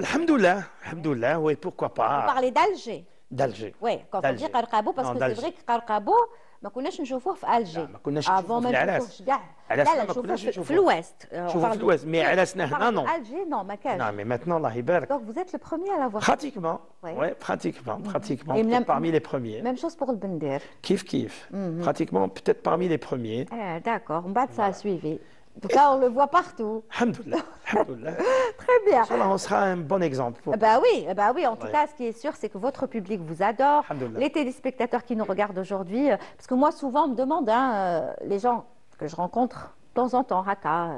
B: Alhamdoulilah, oui, pourquoi pas.
A: Vous parlez d'Alger?
B: D'Alger.
A: Oui, quand on dit Kharkabo, parce que c'est vrai que Kharkabo, ما كناش نشوفوه في الجي.
B: ما كناش نشوفوه في العراس. لا
A: نشوفوه في الوست.
B: نشوفوه في الوست مي عرسنا هنا نو.
A: الجي نو ما كانش.
B: Non mais maintenant Allah يبارك.
A: Donc vous êtes le premier à l'avoir.
B: Pratiquement. Ouais, pratiquement. Peut-être parmi les premiers.
A: Même chose pour le Bendir.
B: Kiff. Pratiquement peut-être parmi les premiers.
A: D'accord. بعد ça a suivi. En tout cas, on le voit partout.
B: Alhamdoulilah, alhamdoulilah.
A: Très bien.
B: Inch'Allah, on sera un bon exemple.
A: Bah oui. En tout cas, ce qui est sûr, c'est que votre public vous adore.
B: Alhamdoulilah.
A: Les téléspectateurs qui nous regardent aujourd'hui, parce que moi, souvent, on me demande, les gens que je rencontre de temps en temps, haka,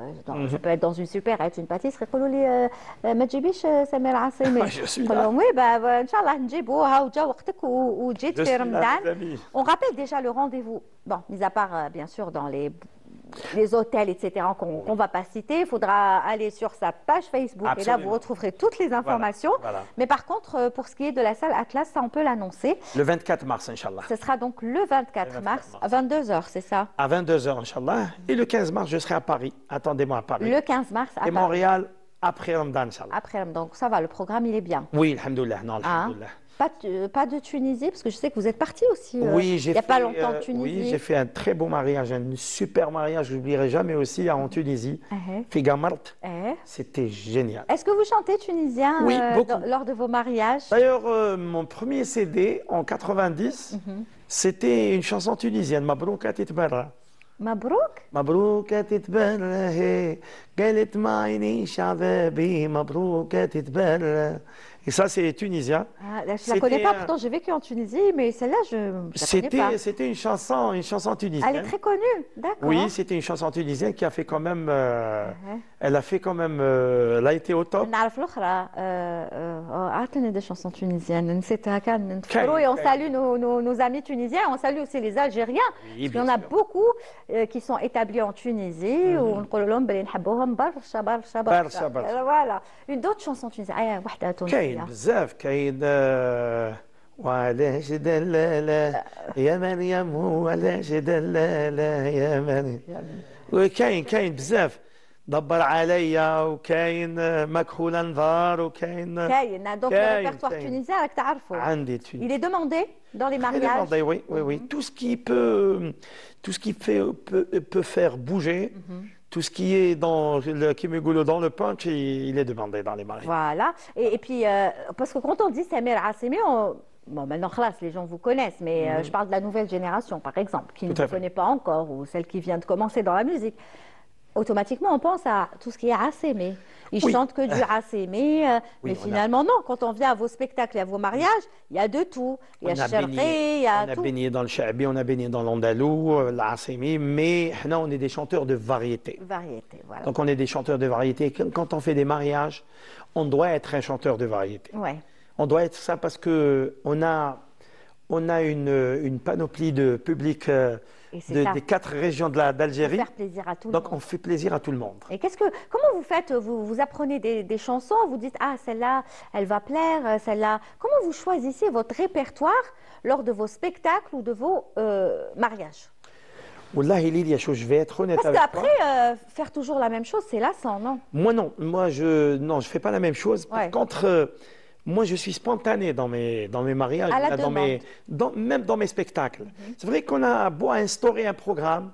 A: je peux être dans une supérette, une pâtisserie, يقولوا لي ما تجيبيش سمير عاصمي.
B: Je suis
A: نقول
B: là.
A: لهم oui, bah, Inch'Allah, نجيبوها وجا وقتك وجيت
B: Je
A: في
B: suis là,
A: رمضان.
B: les amis.
A: On rappelle déjà le rendez-vous. Bon, mis à part, bien sûr, dans les hôtels, etc., qu'on ne va pas citer. Il faudra aller sur sa page Facebook.
B: Absolument.
A: Et là, vous retrouverez toutes les informations.
B: Voilà.
A: Mais par contre, pour ce qui est de la salle Atlas, ça, on peut l'annoncer.
B: Le 24 mars, Inch'Allah.
A: Ce sera donc le 24 mars, à 22h, c'est ça?
B: À 22h, Inch'Allah. Et le 15 mars, je serai à Paris. Attendez-moi à Paris.
A: Le 15 mars à
B: Et
A: Paris.
B: Montréal, après Ramadan, Inch'Allah.
A: Après, donc ça va, le programme, il est bien.
B: Oui, alhamdoulilah. Non,
A: Hein?
B: alhamdoulilah.
A: Pas de Tunisie, parce que je sais que vous êtes parti aussi.
B: Oui,
A: il n'y a pas longtemps de Tunisie.
B: Oui, j'ai fait un très beau mariage, un super mariage, je n'oublierai jamais aussi, en Tunisie. Figa Mart. C'était génial.
A: Est-ce que vous chantez tunisien
B: Oui, beaucoup.
A: lors de vos mariages?
B: D'ailleurs, mon premier CD en 90, c'était une chanson tunisienne, Mabrouk Atitbarra.
A: Mabrouk?
B: مبروك تتبرى قالت ما عيني شعبابي مبروك تتبرى. Et ça, c'est tunisien.
A: Je ne la connais pas, pourtant j'ai vécu en Tunisie, mais celle-là, je ne la connais pas.
B: C'était une chanson tunisienne.
A: Elle est très connue, d'accord.
B: Oui, c'était une chanson tunisienne qui a fait quand même... Elle a fait quand même... elle a été au top.
A: نعرف الأخرى عطني des chansons tunisiennes نسيتها كان نتفكروا et on salue nos amis tunisiens, on salue aussi les Algériens,
B: Oui,
A: parce qu'il y en a
B: bien sûr.
A: beaucoup qui sont établis en Tunisie ونقول لهم بلي نحبوهم برشا برشا
B: برشا برشا.
A: Voilà, une autre chanson tunisienne واحدة
B: كاين
A: تونسية.
B: بزاف كاين وعلاش دلالة يا مريم وعلاش دلالة يا مريم وكاين بزاف دبر عليا وكاين مكحول انظار وكاين
A: كاين donc le
B: كاين،
A: répertoire
B: كاين.
A: tunisien راك تعرفه.
B: عندي
A: Il est demandé dans les
B: Très
A: mariages.
B: demandé, oui. Tout ce qui peut faire bouger, tout ce qui est dans le kimigolo, dans le punch, il est demandé dans les mariages.
A: Voilà. Et puis, parce que quand on dit Samir Assemi, bon, maintenant, classe, les gens vous connaissent, mais je parle de la nouvelle génération, par exemple, qui ne
B: Tout à
A: vous
B: fait.
A: connaît pas encore, ou celle qui vient de commencer dans la musique. Automatiquement, on pense à tout ce qui est Assemi. Ils
B: Oui.
A: chantent que du Assemi, mais
B: on a-
A: finalement, non. Quand on vient à vos spectacles et à vos mariages, il y a de tout. Il y a Cherqi, il y a
B: on a
A: tout.
B: baigné dans le Cha'bi, on a baigné dans l'Andalou, l'Assemi, mais là, on est des chanteurs de variété.
A: Variété, voilà.
B: Donc, on est des chanteurs de variété. Quand on fait des mariages, on doit être un chanteur de variété.
A: Ouais.
B: On doit être ça parce que on a une panoplie de public
A: Et c'est ça.
B: des 4 régions d'Algérie.
A: Faire plaisir à tout le
B: Donc,
A: monde.
B: on fait plaisir à tout le monde.
A: Et comment vous faites? Vous apprenez des chansons, vous dites ah celle-là, elle va plaire, celle-là. Comment vous choisissez votre répertoire lors de vos spectacles ou de vos mariages?
B: Wallahi Lilia, je vais être honnête
A: Parce
B: avec toi.
A: qu'après, faire toujours la même chose, c'est lassant, non?
B: Moi non, je fais pas la même chose. Par
A: Ouais.
B: contre, moi je suis spontané dans mes mariages,
A: À la
B: même dans mes spectacles. C'est vrai qu'on a beau instaurer un programme,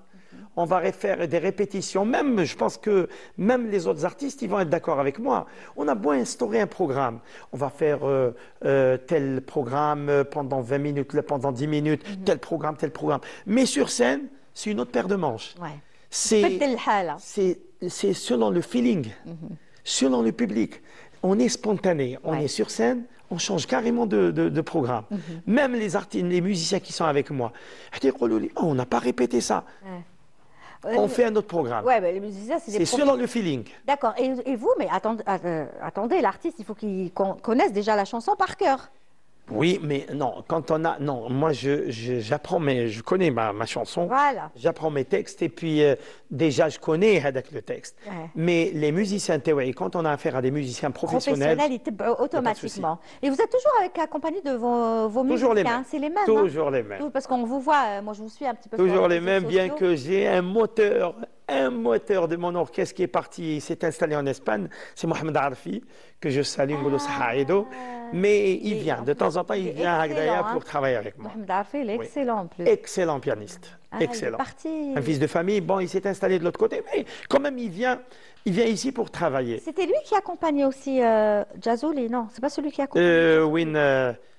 B: on va faire des répétitions. Même, je pense que même les autres artistes, ils vont être d'accord avec moi. On a beau instaurer un programme, on va faire tel programme pendant 20 minutes, pendant 10 minutes, tel programme. Mais sur scène, c'est une autre paire de manches.
A: Ouais.
B: C'est
A: بدل الحالة.
B: c'est selon le feeling, selon le public. On est spontané, on
A: Ouais.
B: est sur scène, on change carrément de programme. Même les artistes, les musiciens qui sont avec moi, on n'a pas répété ça. On fait un autre programme.
A: Ouais, mais les musiciens, c'est des
B: C'est selon le feeling.
A: D'accord. Et vous, mais attendez, l'artiste, il faut qu'il connaisse déjà la chanson par cœur.
B: Oui, mais non, quand on a... Non, moi, j'apprends, mais je connais ma chanson.
A: Voilà.
B: J'apprends mes textes et puis déjà, je connais avec le texte.
A: Ouais.
B: Mais les musiciens, quand on a affaire à des musiciens professionnels...
A: Ils تبعوا automatiquement. Et vous êtes toujours accompagné de vos
B: Toujours les
A: musiciens,
B: mêmes.
A: c'est les mêmes. hein?
B: Toujours les mêmes.
A: Parce qu'on vous voit, moi je vous suis un petit peu. sur
B: Toujours
A: les
B: les mêmes,
A: réseaux
B: bien
A: sociaux.
B: que j'ai un moteur de mon orchestre qui est parti, il s'est installé en Espagne, c'est Mohamed Arfi, que je salue, mais il vient, de temps en temps, il vient à Agdaya pour travailler avec moi.
A: Mohamed Arfi, il est
B: Oui.
A: excellent en plus.
B: Excellent pianiste,
A: Ah, il est
B: excellent.
A: parti.
B: Un fils de famille, bon, il s'est installé de l'autre côté, mais quand même, il vient, Il vient ici pour travailler.
A: C'était lui qui accompagnait aussi Jazuli, non? C'est pas celui qui accompagnait
B: Win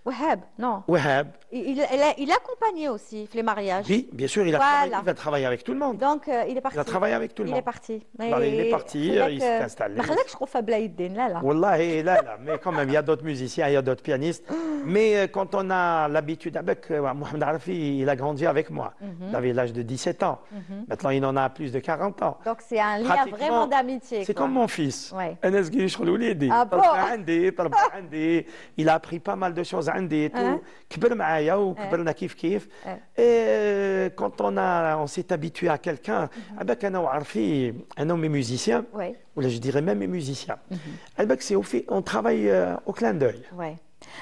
A: Wahab, non.
B: Wahab.
A: Il accompagnait aussi les mariages.
B: Oui, bien sûr, il va travailler avec tout le monde.
A: Donc, il est parti.
B: Il va travailler avec tout le monde.
A: Il est parti.
B: Il est parti, il s'est installé.
A: ما خلاكش خوفة بلا يدين لا لا.
B: Wallahi, là, mais quand même, il y a d'autres musiciens, il y a d'autres pianistes. Mais quand on a l'habitude avec Mohamed Arafi, il a grandi avec moi. Il avait l'âge de 17 ans. Maintenant, il en a plus de 40 ans.
A: Donc, c'est un lien vraiment d'amitié.
B: C'est comme mon fils.
A: Ouais.
B: Ah bon? Il a appris pas mal de choses عندي tout. كبر معايا وكبرنا كيف. Et quand on s'est habitué à quelqu'un, avec un Arafi, un homme musicien, ou là je dirais même musicien. On travaille au clin d'œil.
A: Ouais.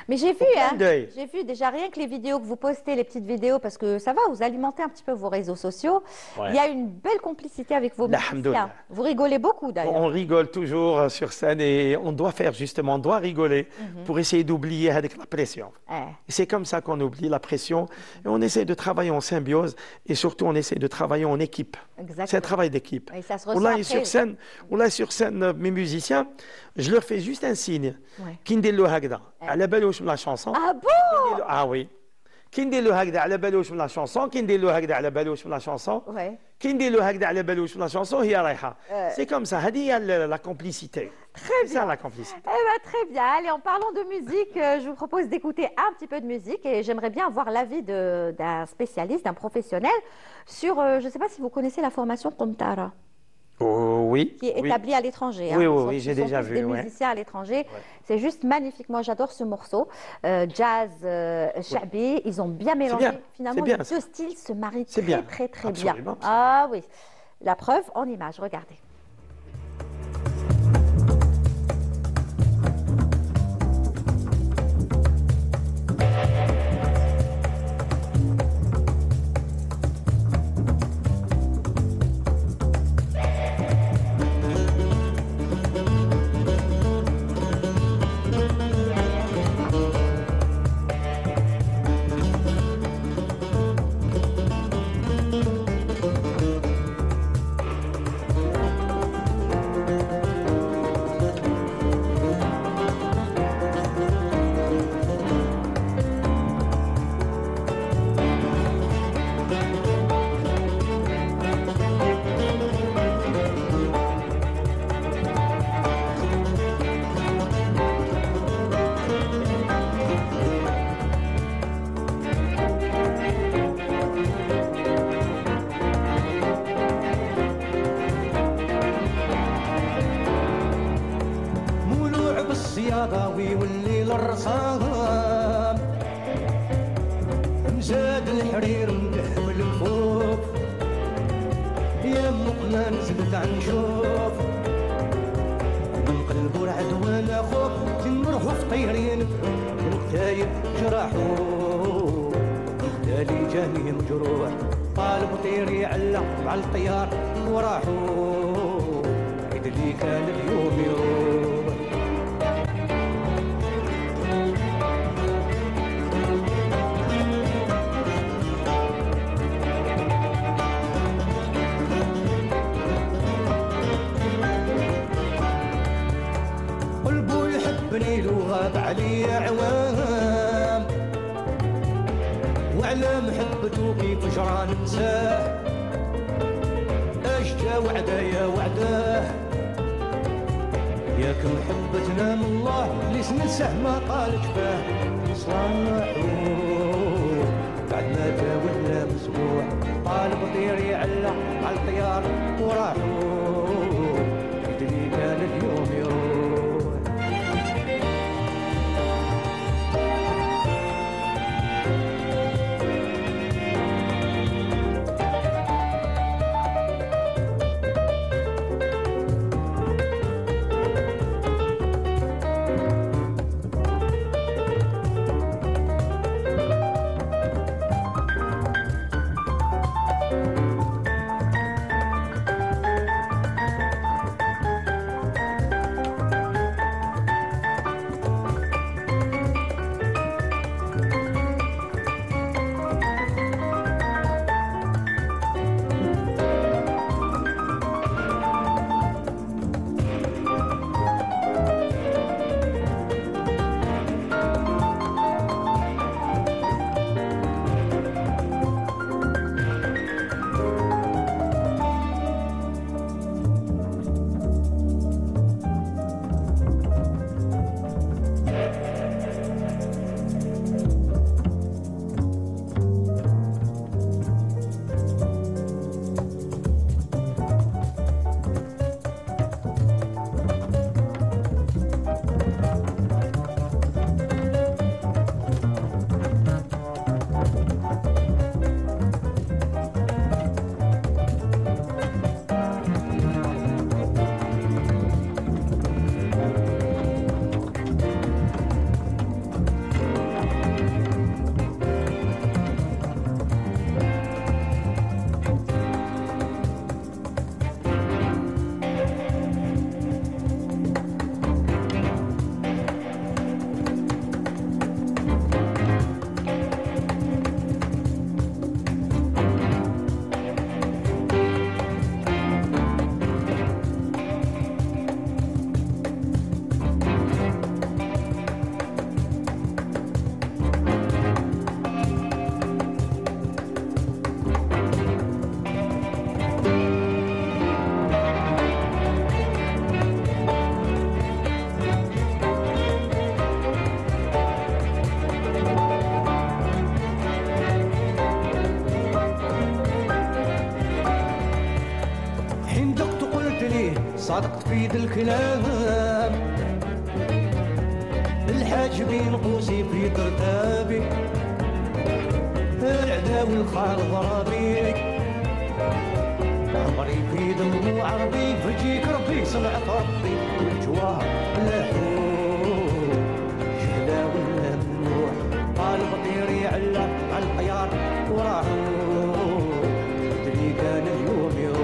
A: Mais j'ai vu déjà rien que les vidéos que vous postez, les petites vidéos, parce que ça va, vous alimentez un petit peu vos réseaux sociaux. Il y a une belle complicité avec vos musiciens. Vous rigolez beaucoup d'ailleurs.
B: On rigole toujours sur scène et on doit rigoler pour essayer d'oublier avec la pression. Et c'est comme ça qu'on oublie la pression et on essaie de travailler en symbiose et surtout on essaie de travailler en équipe. C'est un travail d'équipe.
A: Et ça se ressent après.
B: Sur scène, mes musiciens, je leur fais juste un signe. Kindelo Hagda. على بالوش من لا شونسون
A: وي
B: كي ندير له هكذا على بالوش من لا شونسون كي ندير له هكذا على بالوش من لا شونسون كي ندير له هكذا على بالوش من لا شونسون هي رايحه سي كوم سا هذه هي لا كومبليسيتي
A: très bien. Allez, en parlant de musique, je vous propose d'écouter un petit peu de musique et j'aimerais bien avoir l'avis d'un spécialiste, d'un professionnel sur, je ne sais pas si vous connaissez la formation Qumtara.
B: Oui.
A: Qui est établi à l'étranger.
B: Oui, j'ai déjà vu.
A: Des musiciens à l'étranger. C'est juste magnifique. Moi, j'adore ce morceau. Jazz, Shabi, ils ont bien mélangé. Finalement, les deux styles se marient très bien. Ah oui. La preuve en image. Regardez.
E: الصياغاوي والليل الرصام مزاد الحرير مدهب الكفوف يا مقنا نزلت عنشوف من قلب العدوان خوف تنرحو في طيرين الكتايب جراحو الدالي جاني مجروح طالب طيري علق مع الطيار وراحو عيد اللي كان اليوم يروح وغاب علي عوام وعلى محبته كيف جرى ننساه اشجى وعده يا وعده ياك محبتنا من الله اللي سنسه ما طال جفاه صلاحو بعد ما جاوبنا مسبوع طالب طيري علق على الطيار وراحو اللي كان اليوم يروح يفيد الكلام الحاج بين قوسي في ترتابي العداوي الخال ضرابي عمري في دموع ربي فجيك ربي صنعت ربي الجوار لاحوم جهلا ولا ممنوع قالب طيري على الطيار وراحوا تدري كان اليوم يوم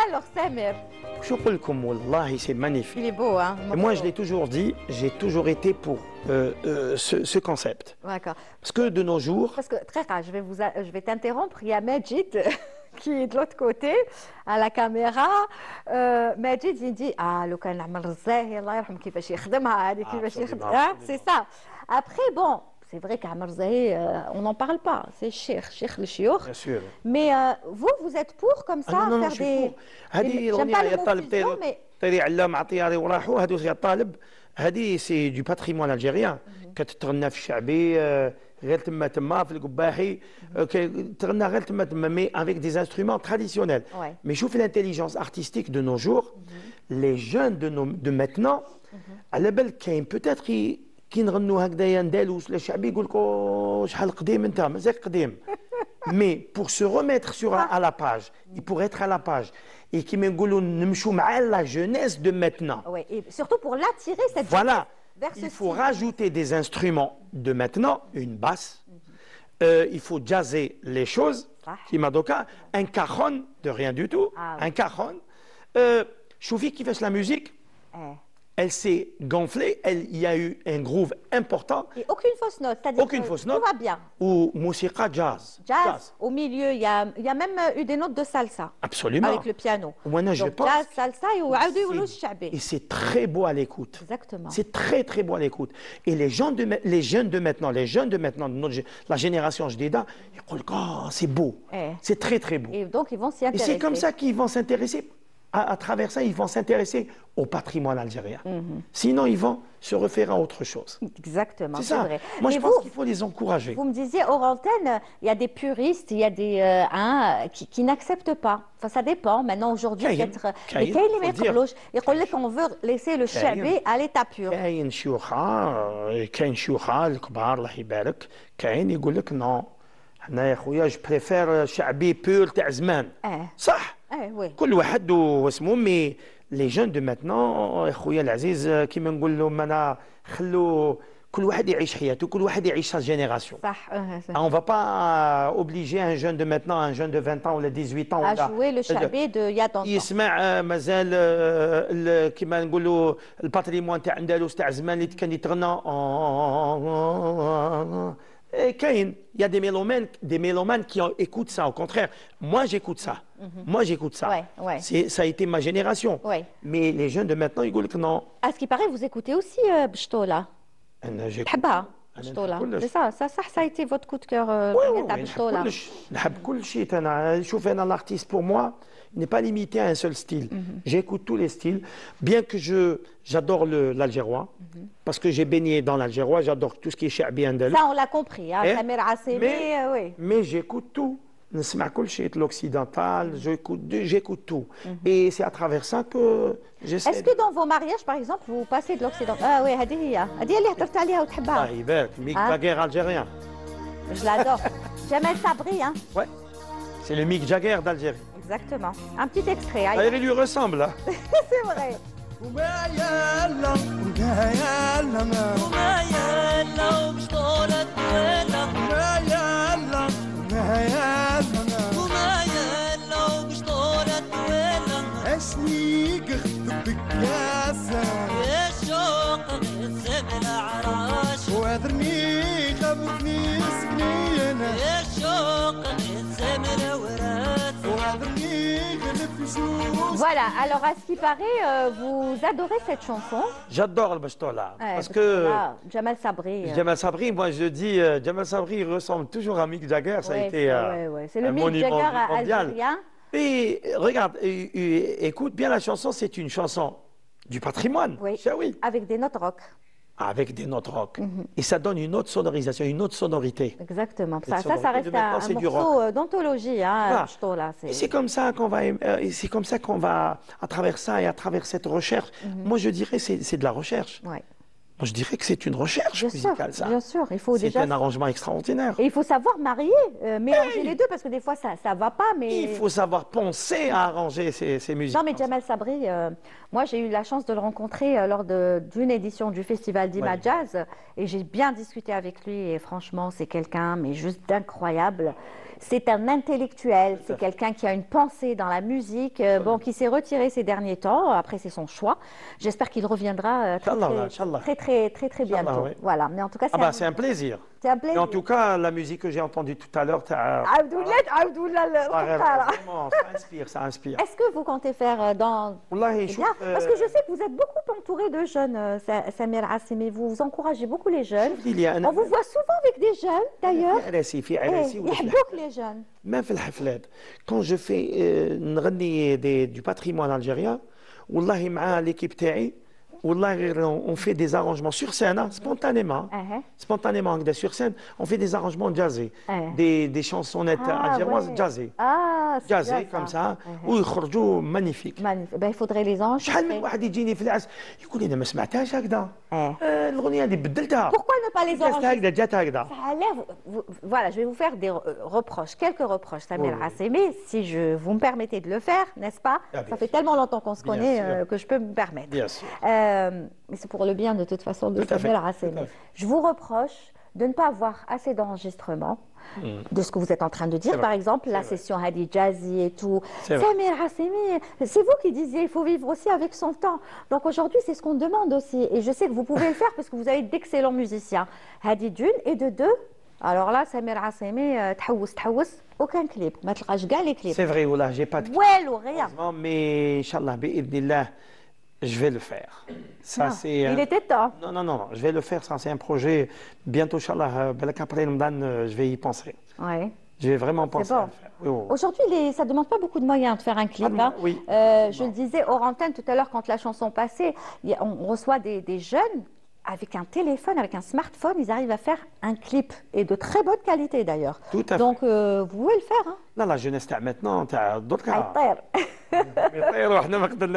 A: Alors, Samir.
B: Je peux le dire, Wallah, c'est magnifique.
A: Il est beau, hein.
B: Et moi, je l'ai toujours dit, j'ai toujours été pour ce concept.
A: D'accord.
B: Parce que de nos jours...
A: Parce que, très rare, je vais t'interrompre. Il y a Majid qui est de l'autre côté, à la caméra. Majid, il dit, ah, le kan na'mal Zahi, Allah yarham kifash yakhdemha, c'est ça. Après, bon... C'est vrai qu'Amar Zahi, on n'en parle pas, c'est Cheikh le Chiour.
B: Bien sûr.
A: Mais vous êtes pour comme ça
B: non,
A: faire des... J'aime pas le mot fusion, mais...
B: هذه سي دو باتريمون الجيريان كتتغنى في الشعبي غير تما في القباحي تغنى غير تما مي افيك دي انسترومون تراديسيونيل مي شوف الانتيليجنس ارتستيك دو نو جور لي جون دو ماتنون على بالك كاين بوتيتر كي نغنوا هكذايا ندالوس الشعبي يقول لك شحال قديم انت مازال قديم مي بور سو ريميتر سور à la page il pourrait être à la page et qui نقولوا نمشوا مع la jeunesse de maintenant.
A: Oui, et surtout pour l'attirer cette
B: voilà.
A: Vers
B: il faut rajouter des instruments de maintenant, une basse. Il faut jazzer les choses. Kimadoka, un cajon de rien du tout, un cajon. Choufi qui fait la musique. Elle s'est gonflée, il y a eu un groove important.
A: Et aucune fausse note, c'est-à-dire
B: aucune fausse note.
A: Tout va bien.
B: Ou musica jazz.
A: Jazz. Au milieu, il y a même eu des notes de salsa.
B: Absolument.
A: Avec le piano.
B: Donc,
A: jazz, salsa et
B: c'est très beau à l'écoute.
A: Exactement.
B: C'est très très beau à l'écoute. Et les jeunes de maintenant, de la génération Jdida, ils disent oh, c'est beau. C'est très très beau.
A: Et donc ils vont s'y intéresser.
B: Et c'est comme ça qu'ils vont s'intéresser. À travers ça, ils vont s'intéresser au patrimoine algérien. Sinon, ils vont se refaire à autre chose.
A: Exactement,
B: c'est ça.
A: Vrai.
B: Moi, je pense qu'il faut les encourager.
A: Vous me disiez, hors antenne, il y a des puristes, il y a des qui n'acceptent pas. Enfin, ça dépend. Maintenant, aujourd'hui, peut-être... Mais quel est le méthodologie? Il faut qu'on veut laisser le chabé à l'état pur.
B: كاين شيوخة الكبار الله يبارك كاين يقول لك نو حنا يا خويا جو بريفير شعبي بور تاع زمان صح كل واحد واسمه مي لي جون دو ماتنون يا خويا العزيز كيما نقول لهم انا خلوا كل واحد يعيش حياته كل واحد يعيش sa génération.
A: صح
B: on va pas obliger un jeune de maintenant un jeune de 20 ans ou de 18 ans
A: à jouer le chabé de il y a tant
B: يسمع مازال كيما نقولوا الباتريمون تاع اندلس تاع زمان اللي كان يتغنى il y a des mélomanes qui écoutent ça. Au contraire, moi j'écoute ça. Ça a été ma génération. Mais les jeunes de maintenant, ils disent que non.
A: À ce qui paraît, vous écoutez aussi Bchtola. C'est ça a été votre coup de cœur.
B: L'artiste pour moi n'est pas limité à un seul style. J'écoute tous les styles, bien que j'adore l'algérois, parce que j'ai baigné dans l'algérois, j'adore tout ce qui est Cha'bi Andalou.
A: Ça, on l'a compris, hein, Samir Assemi, oui.
B: Mais j'écoute tout. L'occidental, j'écoute tout. Et c'est à travers ça que j'essaie.
A: Est-ce que dans vos mariages, par exemple, vous passez de l'occidental? Ah oui, هذه اللي هضرت عليها وتحبها.
B: Ah, يبارك, Mick Jagger algérien.
A: Je l'adore. Jamel Sabri, hein.
B: Ouais. C'est le Mick Jagger d'Algérie.
A: Exactement. Un petit extrait.
B: Il lui ressemble. Hein.
A: C'est vrai.
E: وهذرني خبرني سنين
A: Voilà, alors à ce qui paraît, vous adorez cette chanson.
B: J'adore le Bachtola.
A: Ouais,
B: parce que
A: là, Jamal Sabri.
B: Jamal Sabri, moi je dis, Jamal Sabri ressemble toujours à Mick Jagger. Ça a été
A: c'est le
B: un
A: Mick
B: monument
A: Jagger
B: mondial.
A: algérien.
B: Et regarde, écoute bien la chanson, c'est une chanson du patrimoine.
A: Oui, avec des notes rock.
B: Avec des notes rock. Et ça donne une autre sonorisation, une autre sonorité.
A: Exactement. Ça
B: sonorité
A: reste un morceau d'anthologie. Hein,
B: voilà. C'est comme ça qu'on va, à travers ça et à travers cette recherche. Moi, je dirais c'est de la recherche.
A: Ouais.
B: Moi, je dirais que c'est une recherche musicale, ça.
A: Bien sûr, il faut
B: c'est un arrangement extraordinaire.
A: Et il faut savoir marier, mélanger les deux, parce que des fois, ça ne va pas, mais...
B: Il faut savoir penser à arranger ces musiques.
A: Non, mais Jamal Sabri, moi, j'ai eu la chance de le rencontrer lors d'une édition du Festival d'Ima Jazz, et j'ai bien discuté avec lui, et franchement, c'est quelqu'un, mais juste d'incroyable. C'est un intellectuel, c'est quelqu'un qui a une pensée dans la musique, qui s'est retiré ces derniers temps. Après, c'est son choix. J'espère qu'il reviendra très bientôt.
B: Oui.
A: Voilà. Mais en tout cas,
B: c'est un plaisir.
A: C'est un plaisir.
B: Et en tout cas, la musique que j'ai entendue tout à l'heure,
A: ça inspire. Est-ce que vous comptez faire dans... Parce que je sais que vous êtes beaucoup entouré de jeunes, Samir Assemi. Vous encouragez beaucoup les jeunes. On vous voit souvent avec des jeunes, d'ailleurs. Les jeunes.
B: Même في الحفلات quand je fais نغني du patrimoine algérien والله مع l'équipe تاعي والله on fait des arrangements sur scène spontanément sur scène on fait des arrangements jazzés des chansonnettes algéroises jazzées jazzées comme ça ويخرجوا magnifiques.
A: Il faudrait les enregistrer.
B: شحال من واحد يجيني في العرس يقول لي انا ما سمعتهاش هكذا الاغنيه هذه بدلتها.
A: Pourquoi ne pas les enregistrer?
B: جات هكذا.
A: Voilà, je vais vous faire des reproches, quelques reproches, Samir Assemi, si vous me permettez de le faire, n'est-ce pas? Ça fait tellement longtemps qu'on se connaît que je peux me permettre.
B: Bien sûr.
A: Mais c'est pour le bien de toute façon de Samir Assemi. Je vous reproche de ne pas avoir assez d'enregistrements de ce que vous êtes en train de dire. Par exemple, la session Hadi Jazzy et tout. Samir Assemi, c'est vous qui disiez il faut vivre aussi avec son temps. Donc aujourd'hui, c'est ce qu'on demande aussi. Et je sais que vous pouvez le faire parce que vous avez d'excellents musiciens. Hadi d'une et de deux. Alors là, Samir Assemi, تحوس aucun clip. ما تلقاش كاع les clips.
B: C'est vrai, voilà, j'ai pas de
A: clip. Rien.
B: Mais Inch'Allah, bi'idnillah, je vais le faire. Ça, c'est.
A: Il était temps.
B: Non, je vais le faire. Ça, c'est un projet. Bientôt, Inch'Allah, après Ramadan, je vais y penser.
A: Ouais.
B: Je vais vraiment penser à le faire.
A: Aujourd'hui, ça ne demande pas beaucoup de moyens de faire un clip. Je le disais hors antenne tout à l'heure, quand la chanson passait, on reçoit des jeunes avec un téléphone, avec un smartphone, ils arrivent à faire un clip et de très bonne qualité d'ailleurs.
B: Tout à fait.
A: Donc vous pouvez le faire. Hein.
B: Non, la jeunesse maintenant, tu as d'autres cas.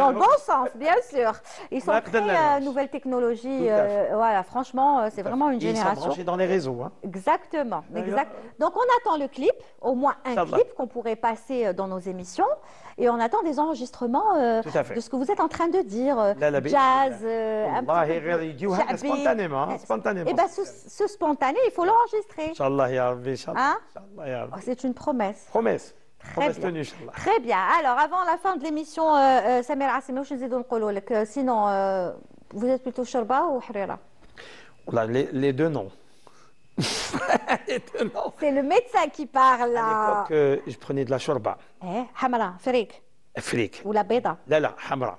A: Dans le bon sens, bien sûr. Ils sont très nouvelle technologie. Voilà, franchement, c'est vraiment une génération. Ils sont
B: branchés dans les réseaux. Hein.
A: Exactement. Donc on attend le clip, au moins un clip qu'on pourrait passer dans nos émissions. Et on attend des enregistrements de ce que vous êtes en train de dire. Jazz, un peu
B: spontanément.
A: Et bien ce spontané, il faut l'enregistrer.
B: Inch'Allah, ya Rabbi,
A: c'est une promesse.
B: Promesse.
A: Très bien. Alors, avant la fin de l'émission, Samir Assemi, je vous ai dit, sinon, vous êtes plutôt Shorba ou Harira?
B: Les deux non.
A: C'est le médecin qui parle là.
B: À l'époque, je prenais de la Shorba.
A: Hamra, Frik. Ou la Beda.
B: لا حمراء.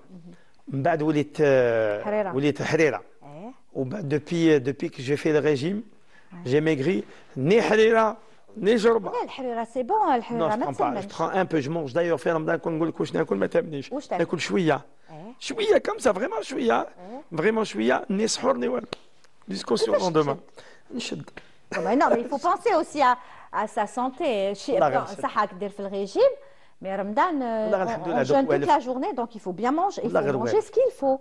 B: من بعد وليت حريرة. Depuis que j'ai fait le régime, j'ai maigri. Ni Harira, ni Shorba.
A: C'est bon,
B: non, je prends pas. Je prends un peu. Je mange d'ailleurs في رمضان كون نقول لك واش ناكل ما تهمنيش. ناكل شوية. شوية comme ça, vraiment شوية. Vraiment شوية. ni سحور ni والو. Jusqu'au surlendemain. نشد.
A: Non, mais il faut penser aussi à sa santé. Ça a fait le régime. Mais Ramadan, on jeûne toute la journée, donc il faut bien manger. Il faut manger ce qu'il faut.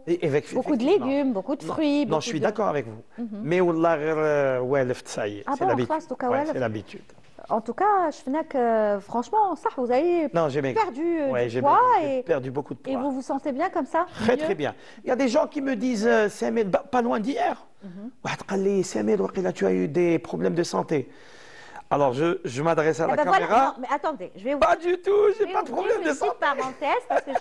A: Beaucoup de légumes, beaucoup de fruits.
B: Non, je suis d'accord avec vous. Mais c'est l'habitude.
A: En tout cas, je finis que franchement, ça, vous avez perdu du poids.
B: J'ai perdu beaucoup de poids.
A: Et vous vous sentez bien comme ça?
B: Très bien. Il y a des gens qui me disent, Samir, pas loin d'hier, tu as eu des problèmes de santé. Alors, je m'adresse à la
A: Voilà,
B: caméra.
A: non, mais attendez, je vais vous...
B: Pas du tout, j'ai pas de problème de
A: une petite
B: santé.
A: parenthèse, parce que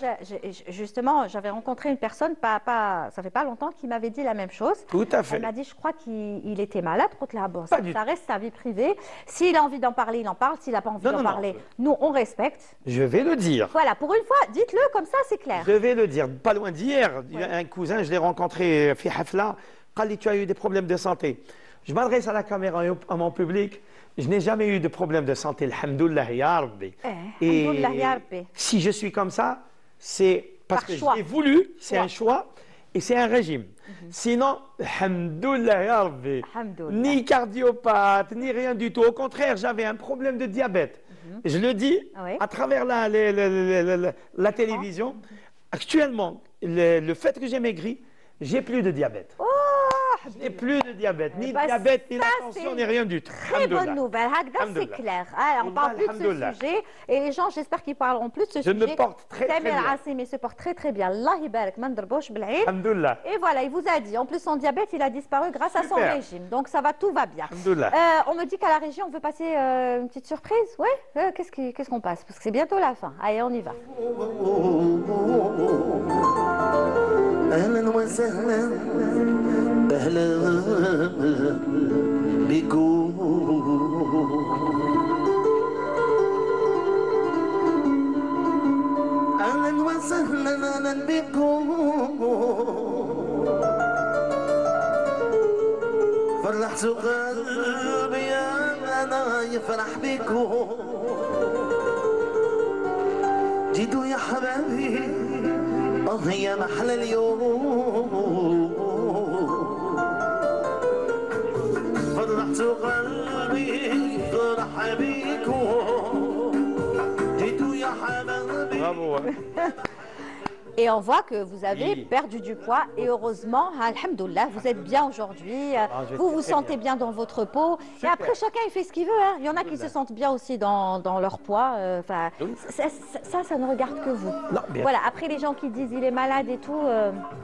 A: justement, j'avais rencontré une personne, ça fait pas longtemps, qui m'avait dit la même chose.
B: Tout à fait.
A: Elle m'a dit, je crois qu'il était malade. Bon,
B: Pas du
A: ça reste sa vie privée. S'il a envie d'en parler, il en parle. S'il n'a pas envie d'en parler, nous, on respecte.
B: Je vais le dire.
A: Voilà, pour une fois, dites-le, comme ça, c'est clair.
B: Je vais le dire. Pas loin d'hier, un cousin, je l'ai rencontré, fi hafla, Kali, tu as eu des problèmes de santé. Je m'adresse à la caméra et à mon public. Je n'ai jamais eu de problème de santé, alhamdoulilah ya Rabbi. Et
A: alhamdoulilah ya Rabbi.
B: si je suis comme ça, c'est parce que
A: choix.
B: je l'ai voulu, c'est un choix et c'est un régime. Sinon, alhamdoulilah ya Rabbi, ni cardiopathe, ni rien du tout. Au contraire, j'avais un problème de diabète. Je le dis à travers la télévision. Actuellement, le fait que j'ai maigri, j'ai plus de diabète. Je n'ai plus de diabète, ni de diabète, ni d'attention, ni rien du tout.
A: Très bonne nouvelle, c'est clair. On parle plus de ce sujet et les gens, j'espère qu'ils parleront plus de ce sujet.
B: Je me porte très bien.
A: Samir Assimi se porte très très bien. Allah yibarak, ma ndarbouch bil'aïd.
B: Alhamdoulilah.
A: Et voilà, il vous a dit, en plus son diabète, il a disparu grâce à son régime. Donc ça va, tout va bien.
B: Alhamdoulilah.
A: On me dit qu'à la région, on veut passer une petite surprise. Ouais, qu'est-ce qu'on passe? Parce que c'est bientôt la fin. Allez, on y va.
F: أهلا وسهلا أهلا بكم أهلا وسهلا أهلا بكم فرحت قلبي أنا يفرح بكم جيتوا يا حبايبي يا محلى اليوم فرحت قلبي فرح بيكم جيتوا يا حبايبي.
B: Bravo.
A: Et on voit que vous avez perdu du poids et heureusement, alhamdoulilah, vous êtes bien aujourd'hui, vous vous sentez bien dans votre peau. Et après, chacun il fait ce qu'il veut. Il y en a qui se sentent bien aussi dans leur poids. Ça ne regarde que vous. Voilà, après les gens qui disent il est malade et tout,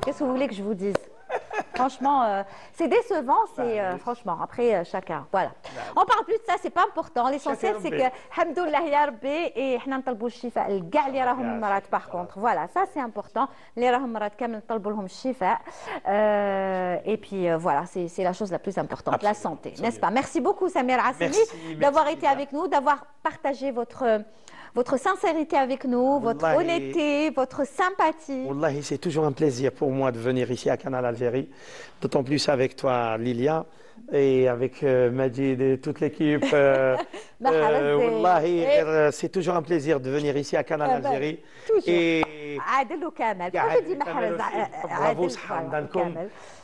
A: qu'est-ce que vous voulez que je vous dise? Franchement, c'est décevant, franchement, après chacun. Voilà. On parle plus de ça, c'est pas important. L'essentiel, c'est que, alhamdoulilah ya Rabbi, et حنا نطلبوا الشفاء لكاع اللي راهم مرض. Par contre, voilà, ça c'est important. اللي راهم مرض كامل نطلبوا لهم الشفاء. Et puis voilà, c'est la chose la plus importante, la santé, n'est-ce pas? Merci beaucoup Samir Assimi d'avoir été avec nous, d'avoir partagé votre sincérité avec nous, votre honnêteté, votre sympathie.
B: Wallahi, c'est toujours un plaisir pour moi de venir ici à Canal Algérie, d'autant plus avec toi, Lilia, et avec Majid et toute l'équipe. Wallahi, c'est toujours un plaisir de venir ici à Canal Algérie. Et
A: عادل وكامل. Moi je dis محرز
B: bravo Sahamdankoum.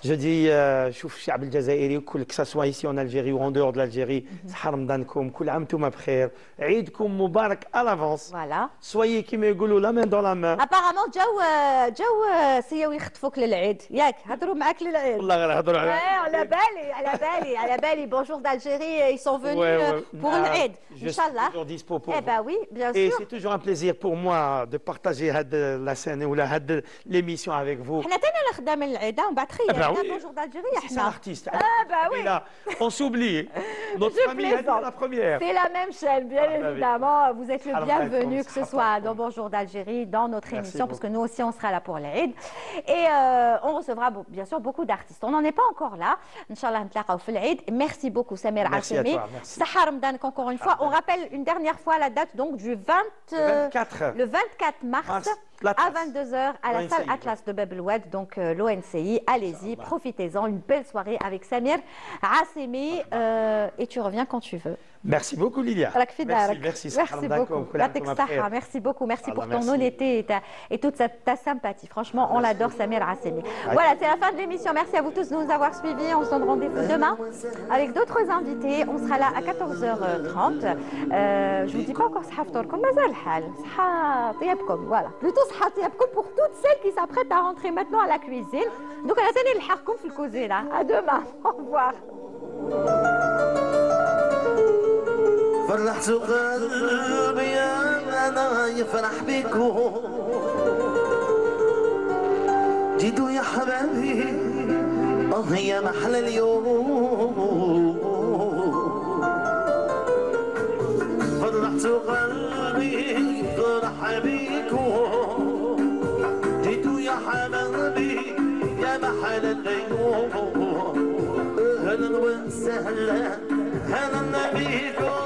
B: Je dis شوف الشعب الجزائري وكل que ça soit ici en Algérie ou en dehors de l'Algérie, Sahamdankoum, كل عام وانتم بخير. عيدكم مبارك à l'avance.
A: Voilà.
B: Soyez كيما يقولوا la main dans la main.
A: Apparemment جاو سياو يخطفوك للعيد. ياك هضروا معاك للعيد.
B: والله غير هضروا على.
A: على بالي. Bonjour d'Algérie, ils sont venus pour l'Aïd. Inch'Allah.
B: Je suis toujours dispo pour vous.
A: Eh ben oui, bien sûr.
B: Et c'est toujours un plaisir pour moi de partager la scène ou l'émission avec vous.
A: حنا تاني الخدام العيد ومن بعد خير. Bonjour d'Algérie
B: C'est un artiste.
A: bah oui.
B: Là, on s'oublie. Notre famille a dit la première.
A: C'est la même chaîne, bien évidemment. Vous êtes le bienvenu, que ce soit dans Bonjour d'Algérie, dans notre émission, parce que nous aussi, on sera là pour l'Aïd. Et on recevra bien sûr beaucoup d'artistes. On n'en est pas encore là. Inch'Allah, نتلاقاو في العيد. Merci beaucoup, Samir Assimi. Sahar Ramadan, encore une fois. On rappelle une dernière fois la date donc du 24 mars. À 22h à la salle Atlas de Bab El Oued, donc l'ONCI. Allez-y, profitez-en. Une belle soirée avec Samir Assimi. Et tu reviens quand tu veux.
B: Merci beaucoup, Lilia.
A: Merci beaucoup. Merci beaucoup. Merci pour ton honnêteté et toute ta sympathie. Franchement, on l'adore, Samir Assimi. Voilà, c'est la fin de l'émission. Merci à vous tous de nous avoir suivis. On se donne rendez-vous demain avec d'autres invités. On sera là à 14h30. Je ne vous dis pas encore صحافطوركم مازال الحال صحة طيابكم. Voilà, plutôt صحة طيابكم pour toutes celles qui s'apprêtent à rentrer maintenant à la cuisine. Donc, à la télé, نلحقكم في الكوزينة. À demain. Au revoir.
F: فرحت قلبي أنا يفرح بكم جيتوا يا حبايبي يا محلى اليوم محل الليل. اهلا وسهلا هلا بيكم.